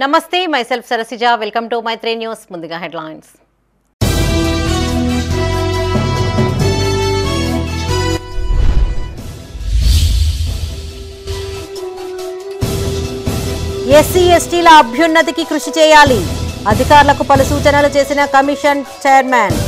నమస్తే myself Sarasija welcome to Maitri news ముందుగా headlines SC ఎస్టీల అభ్యున్నతికి కృషి చేయాలి అధికారులకు పలు సూచనలు చేసిన కమిషన్ చైర్మన్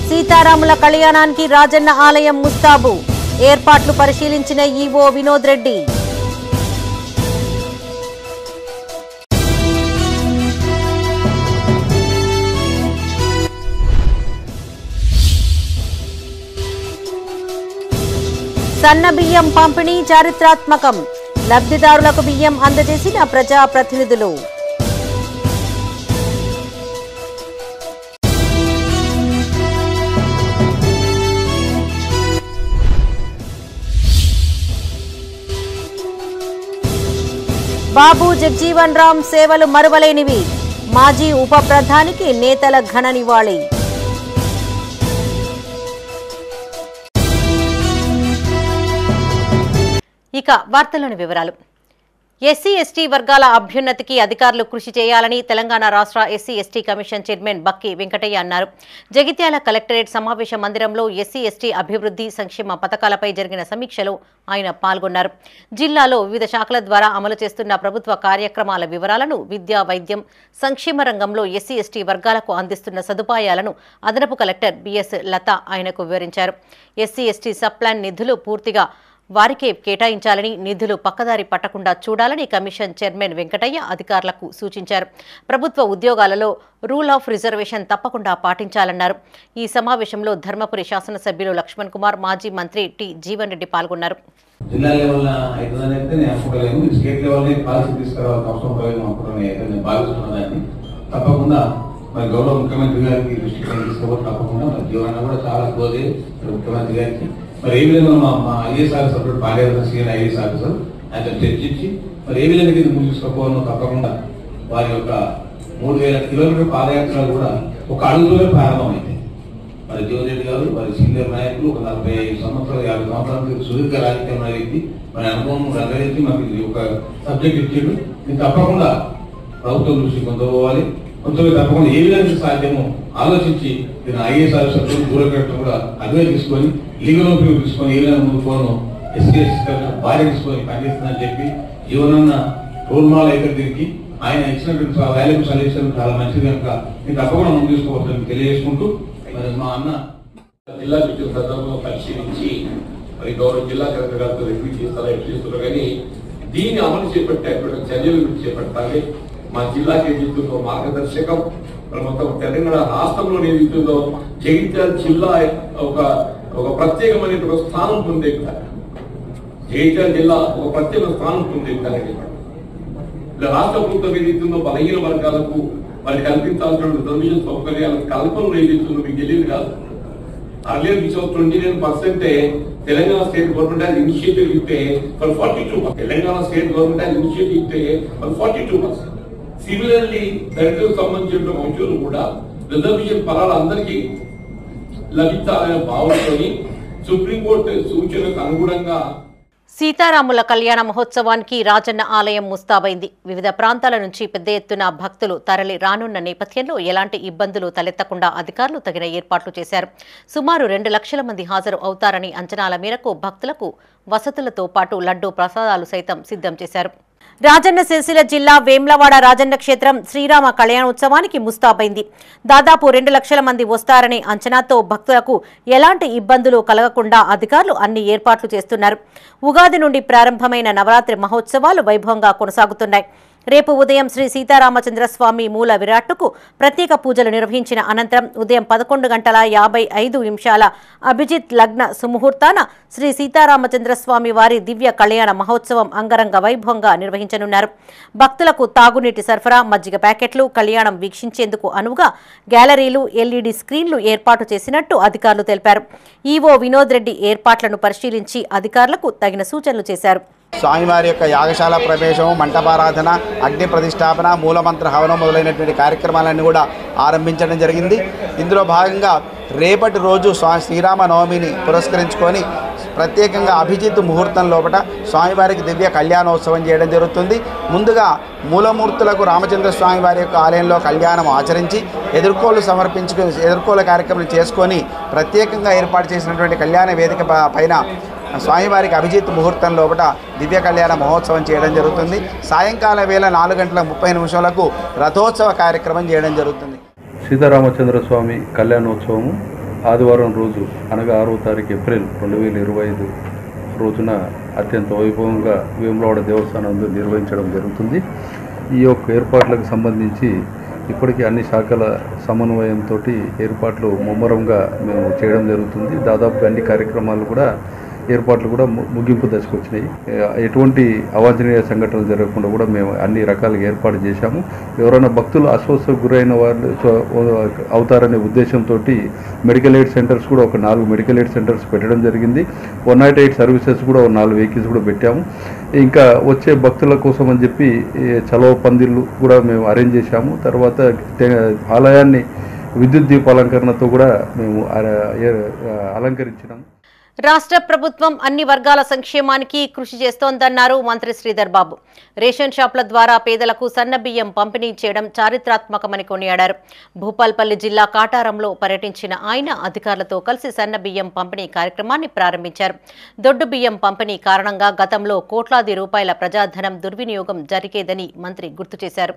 సీతారాముల కళ్యాణానికి రాజన్న ఆలయం ముస్తాబు ఏర్పాట్లు పరిశీలించిన ఈవో వినోద్ రెడ్డి సన్న బియ్యం పంపిణీ చారిత్రాత్మకం లబ్ధిదారులకు బియ్యం అందజేసిన ప్రజాప్రతినిధులు బాబు జగ్జీవన్ రామ్ సేవలు మరువలేనివి మాజీ ఉప ప్రధానికి నేతల ఘన నివాళి ఇక వార్తల్లోని వివరాలు ఎస్సీ ఎస్టీ వర్గాల అభ్యున్నతికి అధికారులు కృషి చేయాలని తెలంగాణ రాష్ట్ర ఎస్సీ ఎస్టీ కమిషన్ చైర్మన్ బక్కి వెంకటయ్య అన్నారు. జగిత్యాల కలెక్టరేట్ సమావేశ మందిరంలో ఎస్సీ ఎస్టీ అభివృద్ధి సంక్షేమ పథకాలపై జరిగిన సమీక్షలో ఆయన పాల్గొన్నారు. జిల్లాలో వివిధ శాఖల ద్వారా అమలు చేస్తున్న ప్రభుత్వ కార్యక్రమాల వివరాలను, విద్యా, వైద్యం, సంక్షేమ రంగంలో ఎస్సీ ఎస్టీ వర్గాలకు అందిస్తున్న సదుపాయాలను అదనపు కలెక్టర్ బిఎస్ లత ఆయనకు వివరించారు. ఎస్సీ ఎస్టీ సబ్ ప్లాన్ నిధులు పూర్తిగా వారికే కేటాయించాలని, నిధులు పక్కదారి పట్టకుండా చూడాలని కమిషన్ చైర్మన్ వెంకటయ్య అధికారులకు సూచించారు. ప్రభుత్వ ఉద్యోగాలలో రూల్ ఆఫ్ రిజర్వేషన్ తప్పకుండా పాటించాలన్నారు. ఈ సమావేశంలో ధర్మపురి శాసనసభ్యులు లక్ష్మణ్ కుమార్, మాజీ మంత్రి టి జీవన్ రెడ్డి పాల్గొన్నారు. జిల్లా లెవెల్ అవుతుందనైతే నేను అనుకోలేము, స్టేట్ లెవెల్ పాలసీ తీసుకురావాల్సిన అవసరం పడలేదు భావిస్తున్నాను. తప్పకుండా మరి గౌరవ ముఖ్యమంత్రి గారికి దృష్టికి తీసుకోవాలి. తప్పకుండా మరి జీవన కూడా చాలా క్లోజ్ ముఖ్యమంత్రి గారికి మరి ఏ విధంగా మా ఐఏఎస్ ఆఫీసర్ పాండ్యాల సీఎన్ ఐఏఎస్ ఆఫీసర్ ఆయన చర్చించి మరి ఏ విధంగా ఇది ముందు తీసుకోవాలో తప్పకుండా వారి యొక్క 3000 కిలోమీటర్ పాదయాత్ర కూడా ఒక అడుగులోనే ప్రారంభమైంది. మరి జీవన్ రెడ్డి గారు వారి సీనియర్ నాయకులు, ఒక 45 సంవత్సరాలు 50 సంవత్సరాల సుదీర్ఘ రాజకీయ వ్యక్తి, మన అనుభవం రంగరించి మనకి ఒక సబ్జెక్ట్ ఇచ్చాడు. ఇది తప్పకుండా ప్రభుత్వం దృష్టి పొందబోవాలి. కొంచెం తప్పకుండా ఏ విధంగా సాధ్యమో ఆలోచించి దీని ఐఏఎస్ ఆఫీసర్లు దూరకట్టడం కూడా అదే తీసుకొని లీగల్ ఓపీలు తీసుకొని ఏ విధంగా ముందుకోను ఎస్సీ భార్య తీసుకొని పనిచేస్తుందని చెప్పి జీవనన్న రోల్ మోడల్ అయితే దీనికి ఆయన ఇచ్చినటువంటి వాల్యూబుల్ సజెషన్ చాలా మంచిది కనుక నేను తప్పకుండా ముందు తీసుకోవచ్చని తెలియజేసుకుంటూ మరి మా అన్న జిల్లా మీటింగ్ సందర్భంలో పరిశీలించి మరి గౌరవ జిల్లా కలెక్టర్ గారితో రివ్యూ చేస్తారా ఎట్లా చేస్తున్నారు. కానీ దీన్ని అమలు చేపట్టేటువంటి చర్యలు చేపట్టాలి. మా జిల్లాకి ఏదైతుందో మార్గదర్శకం మొత్తం తెలంగాణ రాష్ట్రంలో ఏదైతుందో జగిత్యాల జిల్లా ఒక ప్రత్యేకమైన స్థానం పొందే జగిత్యాల జిల్లా ఒక ప్రత్యేక స్థానం పొందే రాష్ట్ర ప్రభుత్వం ఏదైతుందో బలహీన వర్గాలకు మరి కల్పించాల్సిన రిజర్వేషన్ సౌకర్యాలకు కల్పనలు ఏదైతుందో మీకు తెలియదు కాదు. Earlier 29% Telangana state government has initiated with pay for 42%. Telangana state government has initiated with pay for 42%. Similarly దళితులకు సంబంధించిన అంశాలు కూడా రిజర్వేషన్ ఫలాలు అందరికీ లభించాలనే భావంతో సుప్రీంకోర్టు సూచనలకు అనుగుణంగా సీతారాముల కళ్యాణ మహోత్సవానికి రాజన్న ఆలయం ముస్తాబైంది. వివిధ ప్రాంతాల నుంచి పెద్ద ఎత్తున భక్తులు తరలి రానున్న నేపథ్యంలో ఎలాంటి ఇబ్బందులు తలెత్తకుండా అధికారులు తగిన ఏర్పాట్లు చేశారు. సుమారు 2 లక్షల మంది హాజరు అవుతారని అంచనాల మేరకు భక్తులకు వసతులతో పాటు లడ్డూ ప్రసాదాలు సైతం సిద్ధం చేశారు. రాజన్న సిరిసిల్ల జిల్లా వేమ్లవాడ రాజన్న క్షేత్రం శ్రీరామ కళ్యాణోత్సవానికి ముస్తాబైంది. దాదాపు 2 లక్షల మంది వస్తారనే అంచనాతో భక్తులకు ఎలాంటి ఇబ్బందులు కలగకుండా అధికారులు అన్ని ఏర్పాట్లు చేస్తున్నారు. ఉగాది నుండి ప్రారంభమైన నవరాత్రి మహోత్సవాలు వైభవంగా కొనసాగుతున్నాయి. రేపు ఉదయం శ్రీ సీతారామచంద్రస్వామి మూల విరాట్టుకు ప్రత్యేక పూజలు నిర్వహించిన అనంతరం ఉదయం 11:55 అభిజిత్ లగ్న సుముహూర్తాన శ్రీ సీతారామచంద్రస్వామి వారి దివ్య కళ్యాణ మహోత్సవం అంగరంగ వైభవంగా నిర్వహించనున్నారు. భక్తులకు తాగునీటి సరఫరా, మజ్జిగ ప్యాకెట్లు, కళ్యాణం వీక్షించేందుకు అనువుగా గ్యాలరీలు, ఎల్ఈడీ స్క్రీన్లు ఏర్పాటు చేసినట్టు అధికారులు తెలిపారు. ఈవో వినోద్ రెడ్డి ఏర్పాట్లను పరిశీలించి అధికారులకు తగిన సూచనలు చేశారు. స్వామివారి యొక్క యాగశాల ప్రవేశం, మంటపారాధన, అగ్ని ప్రతిష్టాపన, మూలమంత్ర హవనం మొదలైనటువంటి కార్యక్రమాలన్నీ కూడా ఆరంభించడం జరిగింది. ఇందులో భాగంగా రేపటి రోజు శ్రీరామ నవమిని పురస్కరించుకొని ప్రత్యేకంగా అభిజిత్ ముహూర్తం లోపల స్వామివారికి దివ్య కళ్యాణోత్సవం చేయడం జరుగుతుంది. ముందుగా మూలమూర్తులకు రామచంద్ర స్వామి వారి యొక్క ఆలయంలో కళ్యాణం ఆచరించి ఎదుర్కోలు కార్యక్రమం చేసుకొని ప్రత్యేకంగా ఏర్పాటు చేసినటువంటి కళ్యాణ వేదిక పైన స్వామివారికి అభిజిత్ ముహూర్తం లోపల దివ్య కళ్యాణ మహోత్సవం చేయడం జరుగుతుంది. సాయంకాలం వేళ 4:30 రథోత్సవ కార్యక్రమం చేయడం జరుగుతుంది. సీతారామచంద్ర స్వామి కళ్యాణోత్సవము ఆదివారం రోజు అనగా 6వ తారీఖు ఏప్రిల్ 2025 రోజున అత్యంత వైభవంగా వేములవాడ దేవస్థానం నిర్వహించడం జరుగుతుంది. ఈ యొక్క ఏర్పాట్లకు సంబంధించి ఇప్పటికీ అన్ని శాఖల సమన్వయంతో ఏర్పాట్లు ముమ్మరంగా మేము చేయడం జరుగుతుంది. దాదాపుగా అన్ని కార్యక్రమాలు కూడా ఏర్పాట్లు కూడా ముగింపు దశకు వచ్చినాయి. ఎటువంటి అవాంఛనీయ సంఘటనలు జరగకుండా కూడా మేము అన్ని రకాలుగా ఏర్పాటు చేశాము. ఎవరైనా భక్తులు అస్వస్థకు గురైన వాళ్ళు అవుతారనే ఉద్దేశంతో మెడికల్ ఎయిడ్ సెంటర్స్ కూడా ఒక 4 మెడికల్ ఎయిడ్ సెంటర్స్ పెట్టడం జరిగింది. 108 సర్వీసెస్ కూడా 4 వెహికల్స్ కూడా పెట్టాము. ఇంకా వచ్చే భక్తుల కోసం అని చెప్పి చలవ పందిళ్ళు కూడా మేము అరేంజ్ చేశాము. తర్వాత ఆలయాన్ని విద్యుత్ దీపాలంకరణతో కూడా మేము అలంకరించినాము. రాష్ట్ర ప్రభుత్వం అన్ని వర్గాల సంక్షేమానికి కృషి చేస్తోందన్నారు మంత్రి శ్రీధర్ బాబు. రేషన్ షాపుల ద్వారా పేదలకు సన్నబియ్యం పంపిణీ చేయడం చారిత్రాత్మకమని కొనియాడారు. భూపాల్పల్లి జిల్లా కాటారంలో పర్యటించిన ఆయన అధికారులతో కలిసి సన్నబియ్యం పంపిణీ కార్యక్రమాన్ని ప్రారంభించారు. దొడ్డు బియ్యం పంపిణీ కారణంగా గతంలో కోట్లాది రూపాయల ప్రజాధనం దుర్వినియోగం జరిగేదని మంత్రి గుర్తు చేశారు.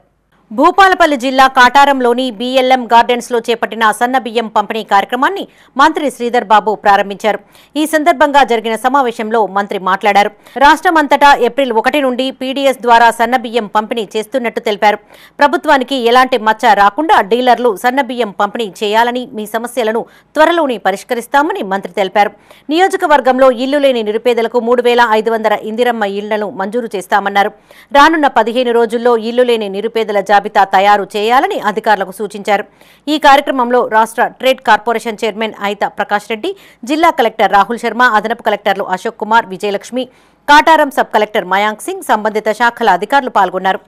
భూపాలపల్లి జిల్లా కాటారంలోని BLM గార్డెన్స్ లో చేపట్టిన సన్న బియ్యం పంపిణీ కార్యక్రమాన్ని మంత్రి శ్రీధర్ బాబు ప్రారంభించారు. ఈ సందర్భంగా జరిగిన సమావేశంలో మంత్రి మాట్లాడారు. రాష్ట్రమంతటా ఏప్రిల్ 1 నుండి PDS ద్వారా సన్న బియ్యం పంపిణీ చేస్తున్నట్టు తెలిపారు. ప్రభుత్వానికి ఎలాంటి మచ్చ రాకుండా డీలర్లు సన్న బియ్యం పంపిణీ చేయాలని, మీ సమస్యలను త్వరలోనే పరిష్కరిస్తామని మంత్రి తెలిపారు. నియోజకవర్గంలో ఇల్లు లేని నిరుపేదలకు 3500 ఇందిరమ్మ ఇళ్లను మంజూరు చేస్తామన్నారు. రానున్న 15 రోజుల్లో ఇల్లు లేని నిరుపేదల జాబితా తయారు చేయాలని అధికారులకు సూచించారు. ఈ కార్యక్రమంలో రాష్ట్ర ట్రేడ్ కార్పొరేషన్ చైర్మన్ అయిత ప్రకాష్ రెడ్డి, జిల్లా కలెక్టర్ రాహుల్ శర్మ, అదనపు కలెక్టర్లు అశోక్ కుమార్, విజయలక్ష్మి, కాటారం సబ్ కలెక్టర్ మయాంక్ సింగ్, సంబంధిత శాఖల అధికారులు పాల్గొన్నారు.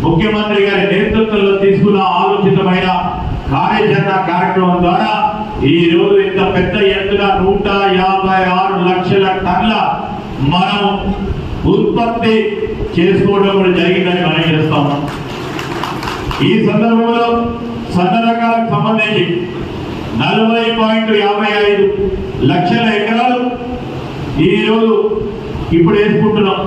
ముఖ్యమంత్రి గారి నేతృత్వంలో తీసుకున్న ఆలోచితమైన కార్యాచరణ కార్యక్రమం ద్వారా ఈ రోజు ఇంత పెద్ద ఎత్తున 156 లక్షల టన్నుల మనం ఉత్పత్తి చేసుకోవడం కూడా జరిగిందని మనం చేస్తాం. ఈ సందర్భంలో సన్న రకాలకు సంబంధించి 40.55 లక్షల ఎకరాలు ఈ రోజు ఇప్పుడు వేసుకుంటున్నాం.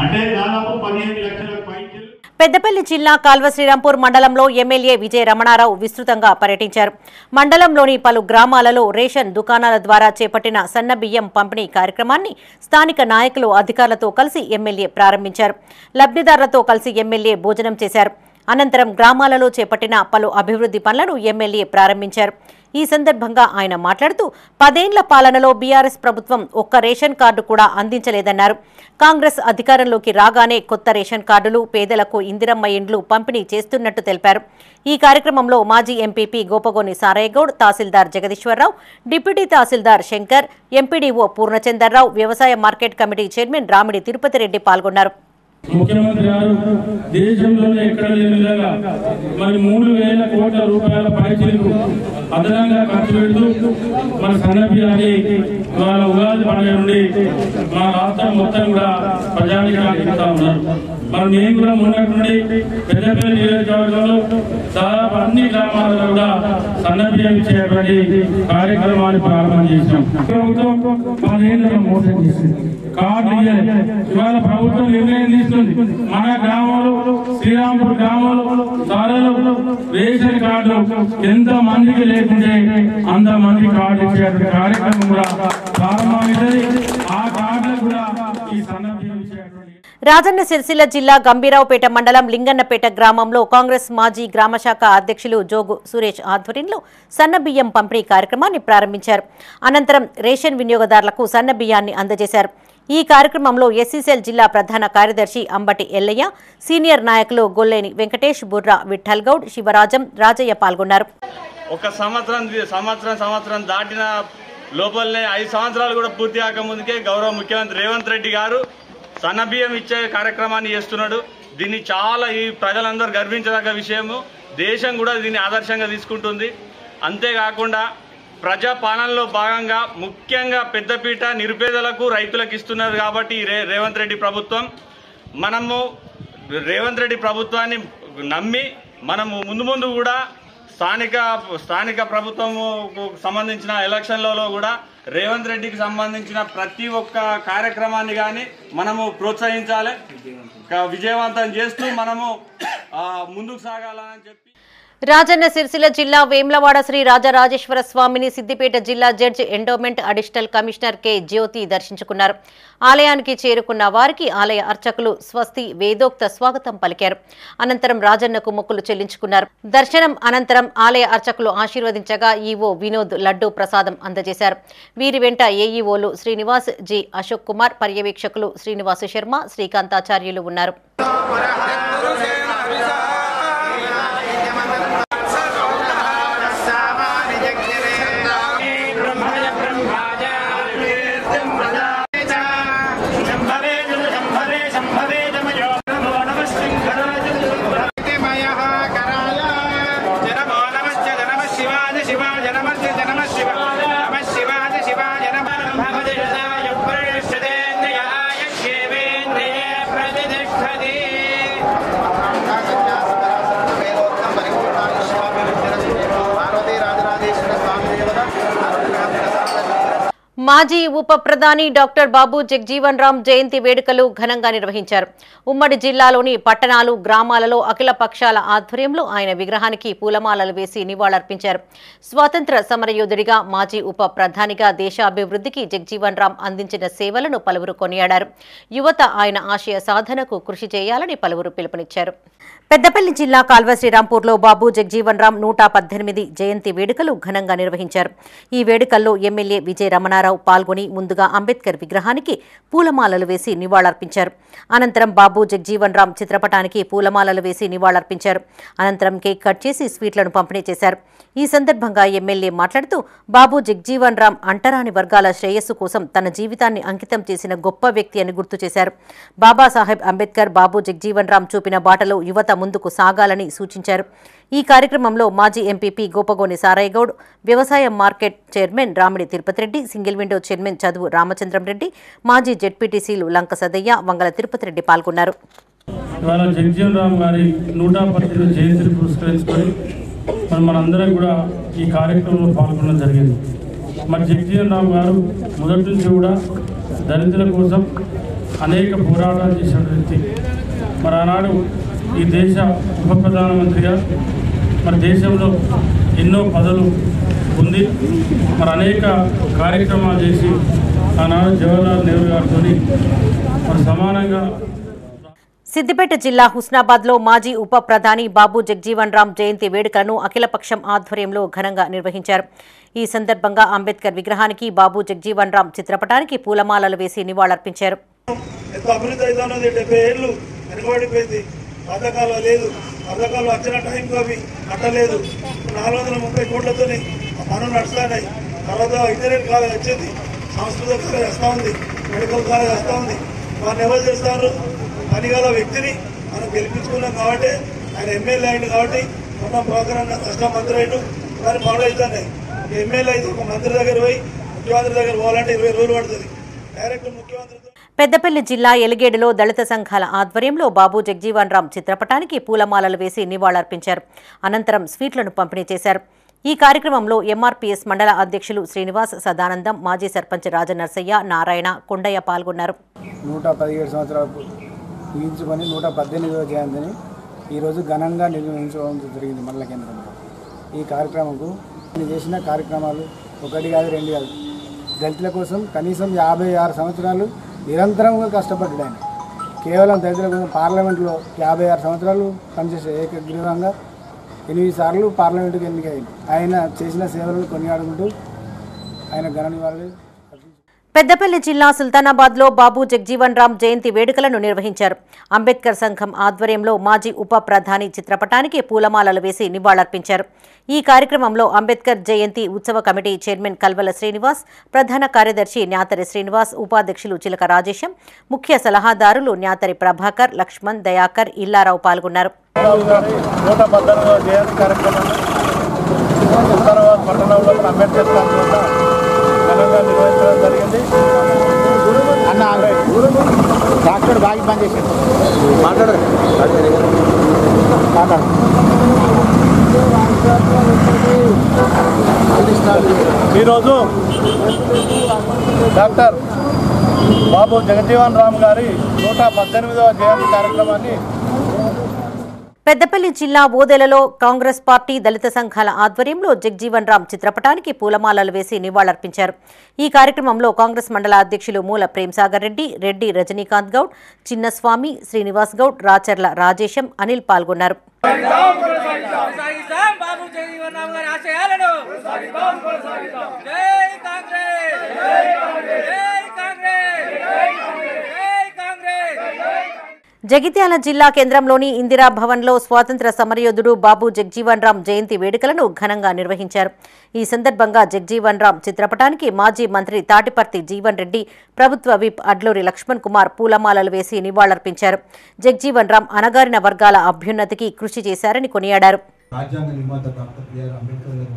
అంటే దాదాపు 15 లక్షల పైకి. పెద్దపల్లి జిల్లా కాల్వ శ్రీరాంపూర్ మండలంలో ఎమ్మెల్యే విజయ రమణారావు విస్తృతంగా పర్యటించారు. మండలంలోని పలు గ్రామాలలో రేషన్ దుకాణాల ద్వారా చేపట్టిన సన్న బియ్యం పంపిణీ కార్యక్రమాన్ని స్థానిక నాయకులు, అధికారులతో కలిసి ఎమ్మెల్యే ప్రారంభించారు. లబ్ధిదారులతో కలిసి ఎమ్మెల్యే భోజనం చేశారు. అనంతరం గ్రామాలలో చేపట్టిన పలు అభివృద్ధి పనులను ఎమ్మెల్యే ప్రారంభించారు. ఈ సందర్భంగా ఆయన మాట్లాడుతూ 10 ఏళ్ల పాలనలో బీఆర్ఎస్ ప్రభుత్వం ఒక్క రేషన్ కార్డు కూడా అందించలేదన్నారు. కాంగ్రెస్ అధికారంలోకి రాగానే కొత్త రేషన్ కార్డులు, పేదలకు ఇందిరమ్మ ఇండ్లు పంపిణీ చేస్తున్నట్టు తెలిపారు. ఈ కార్యక్రమంలో మాజీ ఎంపీపీ గోపగోని సారయ్యగౌడ్, తహసీల్దార్ జగదీశ్వరరావు, డిప్యూటీ తహసీల్దార్ శంకర్, ఎంపీడీఓ పూర్ణచందర్రావు, వ్యవసాయ market committee chairman Ramidi Tirupati Reddy పాల్గొన్నారు. ముఖ్యమంత్రి గారు దేశంలోనే ఎక్కడ లేని విధంగా మరి 3000 కోట్ల రూపాయల పైచిలకు అదనంగా ఖర్చు పెడుతూ మన సన్నబియ్యాన్ని వాళ్ళ ఉగాది పండుగ నుండి మన రాష్ట్రం మొత్తం కూడా ప్రజానికానికి ఇస్తా ఉన్నారు. మరి మేము కూడా మొన్నటి నుండి పెద్దపల్లి నియోజకవర్గంలో దాదాపు అన్ని గ్రామాలలో కూడా సన్నబియ్యం ఇచ్చేటువంటి కార్యక్రమాన్ని ప్రారంభం చేసినాం. ప్రభుత్వం 10 ఏళ్ళ మోసం చేసింది. కార్డు ఇవాళ ప్రభుత్వం నిర్ణయం తీసుకుంది. మన గ్రామంలో, శ్రీరాంపూర్ గ్రామంలో సారాలో రేషన్ కార్డు ఎంత మందికి లేకుంటే అంత మంది కార్డు ఇచ్చే కార్యక్రమం కూడా ప్రారంభమైంది. ఆ కార్డులు కూడా ఈ సన్నబియ్యం రాజన్న సిరిసిల్ల జిల్లా గంభీరావుపేట మండలం లింగన్నపేట గ్రామంలో కాంగ్రెస్ మాజీ గ్రామశాఖ అధ్యక్షులు జోగు సురేష్ ఆధ్వర్యంలో సన్నబియ్యం పంపిణీ కార్యక్రమాన్ని ప్రారంభించారు. అనంతరం రేషన్ వినియోగదారులకు సన్నబియ్యాన్ని అందజేశారు. ఈ కార్యక్రమంలో ఎస్సీసీఎల్ జిల్లా ప్రధాన కార్యదర్శి అంబటి ఎల్లయ్య, సీనియర్ నాయకులు గొల్లేని వెంకటేష్, బుర్రా విఠల్ గౌడ్, శివరాజం, రాజయ్య పాల్గొన్నారు. ఒక సంవత్సరం దాటిన లోపలనే 5 సంవత్సరాలు కూడా పూర్తి కాకముందుకే గౌరవ ముఖ్యమంత్రి రేవంత్ రెడ్డి గారు సన్నబియ్యం ఇచ్చే కార్యక్రమాన్ని చేస్తున్నాడు. దీన్ని చాలా ఈ ప్రజలందరూ గర్వించదగ్గ విషయము. దేశం కూడా దీన్ని ఆదర్శంగా తీసుకుంటుంది. అంతేకాకుండా ప్రజా పాలనలో భాగంగా ముఖ్యంగా పెద్దపీట నిరుపేదలకు, రైతులకు ఇస్తున్నారు. కాబట్టి రేవంత్ రెడ్డి ప్రభుత్వం, మనము రేవంత్ రెడ్డి ప్రభుత్వాన్ని నమ్మి మనము ముందు కూడా స్థానిక ప్రభుత్వముకు సంబంధించిన ఎలక్షన్లలో కూడా రేవంత్ రెడ్డికి సంబంధించిన ప్రతి ఒక్క కార్యక్రమాన్ని కానీ మనము ప్రోత్సహించాలి, విజయవంతం చేస్తూ మనము ముందుకు సాగాలని చెప్పి రాజన్న సిరిసిల్ల జిల్లా వేములవాడ శ్రీ రాజరాజేశ్వర స్వామిని సిద్దిపేట జిల్లా judge endowment additional commissioner K Jyoti దర్శించుకున్నారు. ఆలయానికి చేరుకున్న వారికి ఆలయ అర్చకులు స్వస్తి వేదోక్త స్వాగతం పలికారు. అనంతరం రాజన్నకు మొక్కులు చెల్లించుకున్నారు. దర్శనం అనంతరం ఆలయ అర్చకులు ఆశీర్వదించగా ఈవో వినోద్ లడ్డూ ప్రసాదం అందజేశారు. వీరి వెంట ఏఈఓలు శ్రీనివాస్, జి అశోక్ కుమార్, పర్యవేక్షకులు శ్రీనివాస్ శర్మ, శ్రీకాంతాచార్యులు ఉన్నారు. మాజీ ఉప ప్రధాని డాక్టర్ బాబు జగ్జీవన్ రామ్ జయంతి వేడుకలు ఘనంగా నిర్వహించారు. ఉమ్మడి జిల్లాలోని పట్టణాలు, గ్రామాలలో అఖిల పక్షాల ఆధ్వర్యంలో ఆయన విగ్రహానికి పూలమాలలు వేసి నివాళులర్పించారు. స్వాతంత్ర సమరయోధుడిగా, మాజీ ఉప ప్రధానిగా దేశాభివృద్ధికి జగ్జీవన్ రామ్ అందించిన సేవలను పలువురు కొనియాడారు. యువత ఆయన ఆశయ సాధనకు కృషి చేయాలని పలువురు పిలుపునిచ్చారు. పెద్దపల్లి జిల్లా కాల్వ శ్రీరాంపూర్లో బాబు జగ్జీవన్ రామ్ 118 జయంతి వేడుకలు ఘనంగా నిర్వహించారు. ఈ వేడుకల్లో ఎమ్మెల్యే విజయ రమణారావు పాల్గొని ముందుగా అంబేద్కర్ విగ్రహానికి పూలమాలలు వేసి నివాళులర్పించారు. అనంతరం బాబు జగ్జీవన్ రామ్ చిత్రపటానికి పూలమాలలు వేసి నివాళులర్పించారు. అనంతరం కేక్ కట్ చేసి స్వీట్లను పంపిణీ చేశారు. ఈ సందర్భంగా ఎమ్మెల్యే మాట్లాడుతూ బాబు జగ్జీవన్ రామ్ అంటరాని వర్గాల శ్రేయస్సు కోసం తన జీవితాన్ని అంకితం చేసిన గొప్ప వ్యక్తి అని గుర్తు చేశారు. బాబాసాహెబ్ అంబేద్కర్ బాబు జగ్జీవన్ రామ్ చూపిన బాటలో యువత ముందుకు సాగాలని సూచించారు. ఈ కార్యక్రమంలో మాజీ ఎంపీపీ గోపగోని సారయ్యగౌడ్, వ్యవసాయ market chairman Ramidi Tirupati Reddy, single window chairman చదువు రామచంద్రం రెడ్డి, మాజీ జెడ్పీటీసీలు లంక సదయ్య, వంగల తిరుపతి రెడ్డి పాల్గొన్నారు. ఇవాళ జగ్జీవన్ రామ్ గారి 118వ జయంతిని పురస్కరించుకొని మనందరం కూడా ఈ కార్యక్రమంలో పాల్గొనడం జరిగింది. మరి జగ్జీవన్ రామ్ గారు మొదటి నుంచి కూడా దళితుల కోసం అనేక పోరాటాలు చేసిన వ్యక్తి. మరి ఆనాడు ఈ దేశ ఉప ప్రధానమంత్రిగా మరి దేశంలో ఎన్నో పదవులు పొంది మరి అనేక కార్యక్రమాలు చేసి ఆనాడు జవహర్లాల్ నెహ్రూ గారితో మరి సమానంగా. సిద్దిపేట జిల్లా హుస్నాబాద్లో మాజీ ఉప ప్రధాని బాబు జగ్జీవన్ రామ్ జయంతి వేడుకలను అఖిలపక్షం ఆధ్వర్యంలో ఘనంగా నిర్వహించారు. ఈ సందర్భంగా అంబేద్కర్ విగ్రహానికి, బాబు జగ్జీవన్ రామ్ చిత్రపటానికి పూలమాలలు వేసి నివాళులర్పించారు. పథకాలు లేదు, పథకాలు వచ్చిన టైంకి అవి కట్టలేదు. 430 కోట్లతో పనులు నడుస్తున్నాయి. తర్వాత ఇంటర్నెట్ కాలేజ్ వచ్చింది, సంస్కృత కాలేజ్ వస్తూ ఉంది, మెడికల్ కాలేజ్ వస్తూ ఉంది. వారిని ఎవరు చేస్తారు? పనిగల వ్యక్తిని మనం గెలిపించుకున్నాం కాబట్టి, ఆయన ఎమ్మెల్యే అయింది కాబట్టి మొత్తం ప్రోగ్రామ్ కష్టం మంత్రి అయిండు, వారిని ఫాలో అవుతున్నాయి. ఎమ్మెల్యే అయితే ఒక మంత్రి దగ్గర పోయి ముఖ్యమంత్రి దగ్గర పోవాలంటే 20 రోజులు పడుతుంది. డైరెక్ట్ ముఖ్యమంత్రితో. పెద్దపల్లి జిల్లా ఎలిగేడులో దళిత సంఘాల ఆధ్వర్యంలో బాబు జగ్జీవన్ రామ్ చిత్రపటానికి పూలమాలలు వేసి నివాళులర్పించారు. అనంతరం స్వీట్లను పంపిణీ చేశారు. ఈ కార్యక్రమంలో ఎంఆర్పీఎస్ మండల అధ్యక్షులు శ్రీనివాస్, సదానందం, మాజీ సర్పంచ్ రాజనర్సయ్య, నారాయణ, కొండయ్య పాల్గొన్నారు. 117 సంవత్సరాలు ముగించుకొని 118వ జయంతిని ఈరోజు ఘనంగా నిర్వహించడం జరిగింది మండల కేంద్రంలో. ఈ కార్యక్రమంకు చేసిన కార్యక్రమాలు ఒకటి కాదు, 2 కాదు. దళితుల కోసం కనీసం 56 సంవత్సరాలు నిరంతరంగా కష్టపడ్డాడు ఆయన. కేవలం దళితుల కోసం పార్లమెంట్లో 56 సంవత్సరాలు పనిచేసే ఏకగ్రీవంగా 8 సార్లు పార్లమెంటుకు ఎన్నికైంది. ఆయన చేసిన సేవలను కొనియాడుకుంటూ ఆయన ఘన నివాళులు. పెద్దపల్లి జిల్లా సుల్తానాబాద్లో బాబు జగ్జీవన్ రామ్ జయంతి వేడుకలను నిర్వహించారు. అంబేద్కర్ సంఘం ఆధ్వర్యంలో మాజీ ఉప ప్రధాని చిత్రపటానికి పూలమాలలు వేసి నివాళులర్పించారు. ఈ కార్యక్రమంలో అంబేద్కర్ జయంతి ఉత్సవ కమిటీ చైర్మన్ కల్వల శ్రీనివాస్, ప్రధాన కార్యదర్శి న్యాతరి శ్రీనివాస్, ఉపాధ్యక్షులు చిలక రాజేశం, ముఖ్య సలహాదారులు న్యాతరి ప్రభాకర్, లక్ష్మణ్, దయాకర్, ఇల్లారావు పాల్గొన్నారు. నిర్వహించడం జరిగింది. డాక్టర్ బాగా పని చేశారు. ఈరోజు డాక్టర్ బాబు జగజీవన్ రామ్ గారి 118వ జయంతి కార్యక్రమాన్ని పెద్దపల్లి జిల్లా ఓదెలలో కాంగ్రెస్ పార్టీ దళిత సంఘాల ఆధ్వర్యంలో జగ్జీవన్ రామ్ చిత్రపటానికి పూలమాలలు వేసి నివాళులర్పించారు. ఈ కార్యక్రమంలో కాంగ్రెస్ మండల అధ్యక్షులు మూల ప్రేమ్సాగర్ రెడ్డి, రెడ్డి రజనీకాంత్ గౌడ్, చిన్నస్వామి, శ్రీనివాస్ గౌడ్, రాచర్ల రాజేశం, అనిల్ పాల్గొన్నారు. జగిత్యాల జిల్లా కేంద్రంలోని ఇందిరా భవన్లో స్వాతంత్ర సమరయోధుడు బాబు జగ్జీవన్ రామ్ జయంతి వేడుకలను ఘనంగా నిర్వహించారు. ఈ సందర్భంగా జగ్జీవన్ రామ్ చిత్రపటానికి మాజీ మంత్రి తాటిపర్తి జీవన్ రెడ్డి, ప్రభుత్వ విప్ అడ్లూరి లక్ష్మణ్ కుమార్ పూలమాలలు వేసి నివాళులర్పించారు. జగ్జీవన్ రామ్ అణగారిన వర్గాల అభ్యున్నతికి కృషి చేశారని కొనియాడారు. రాజ్యాంగ నిర్మాత డాక్టర్ బిఆర్ అంబేద్కర్ గారు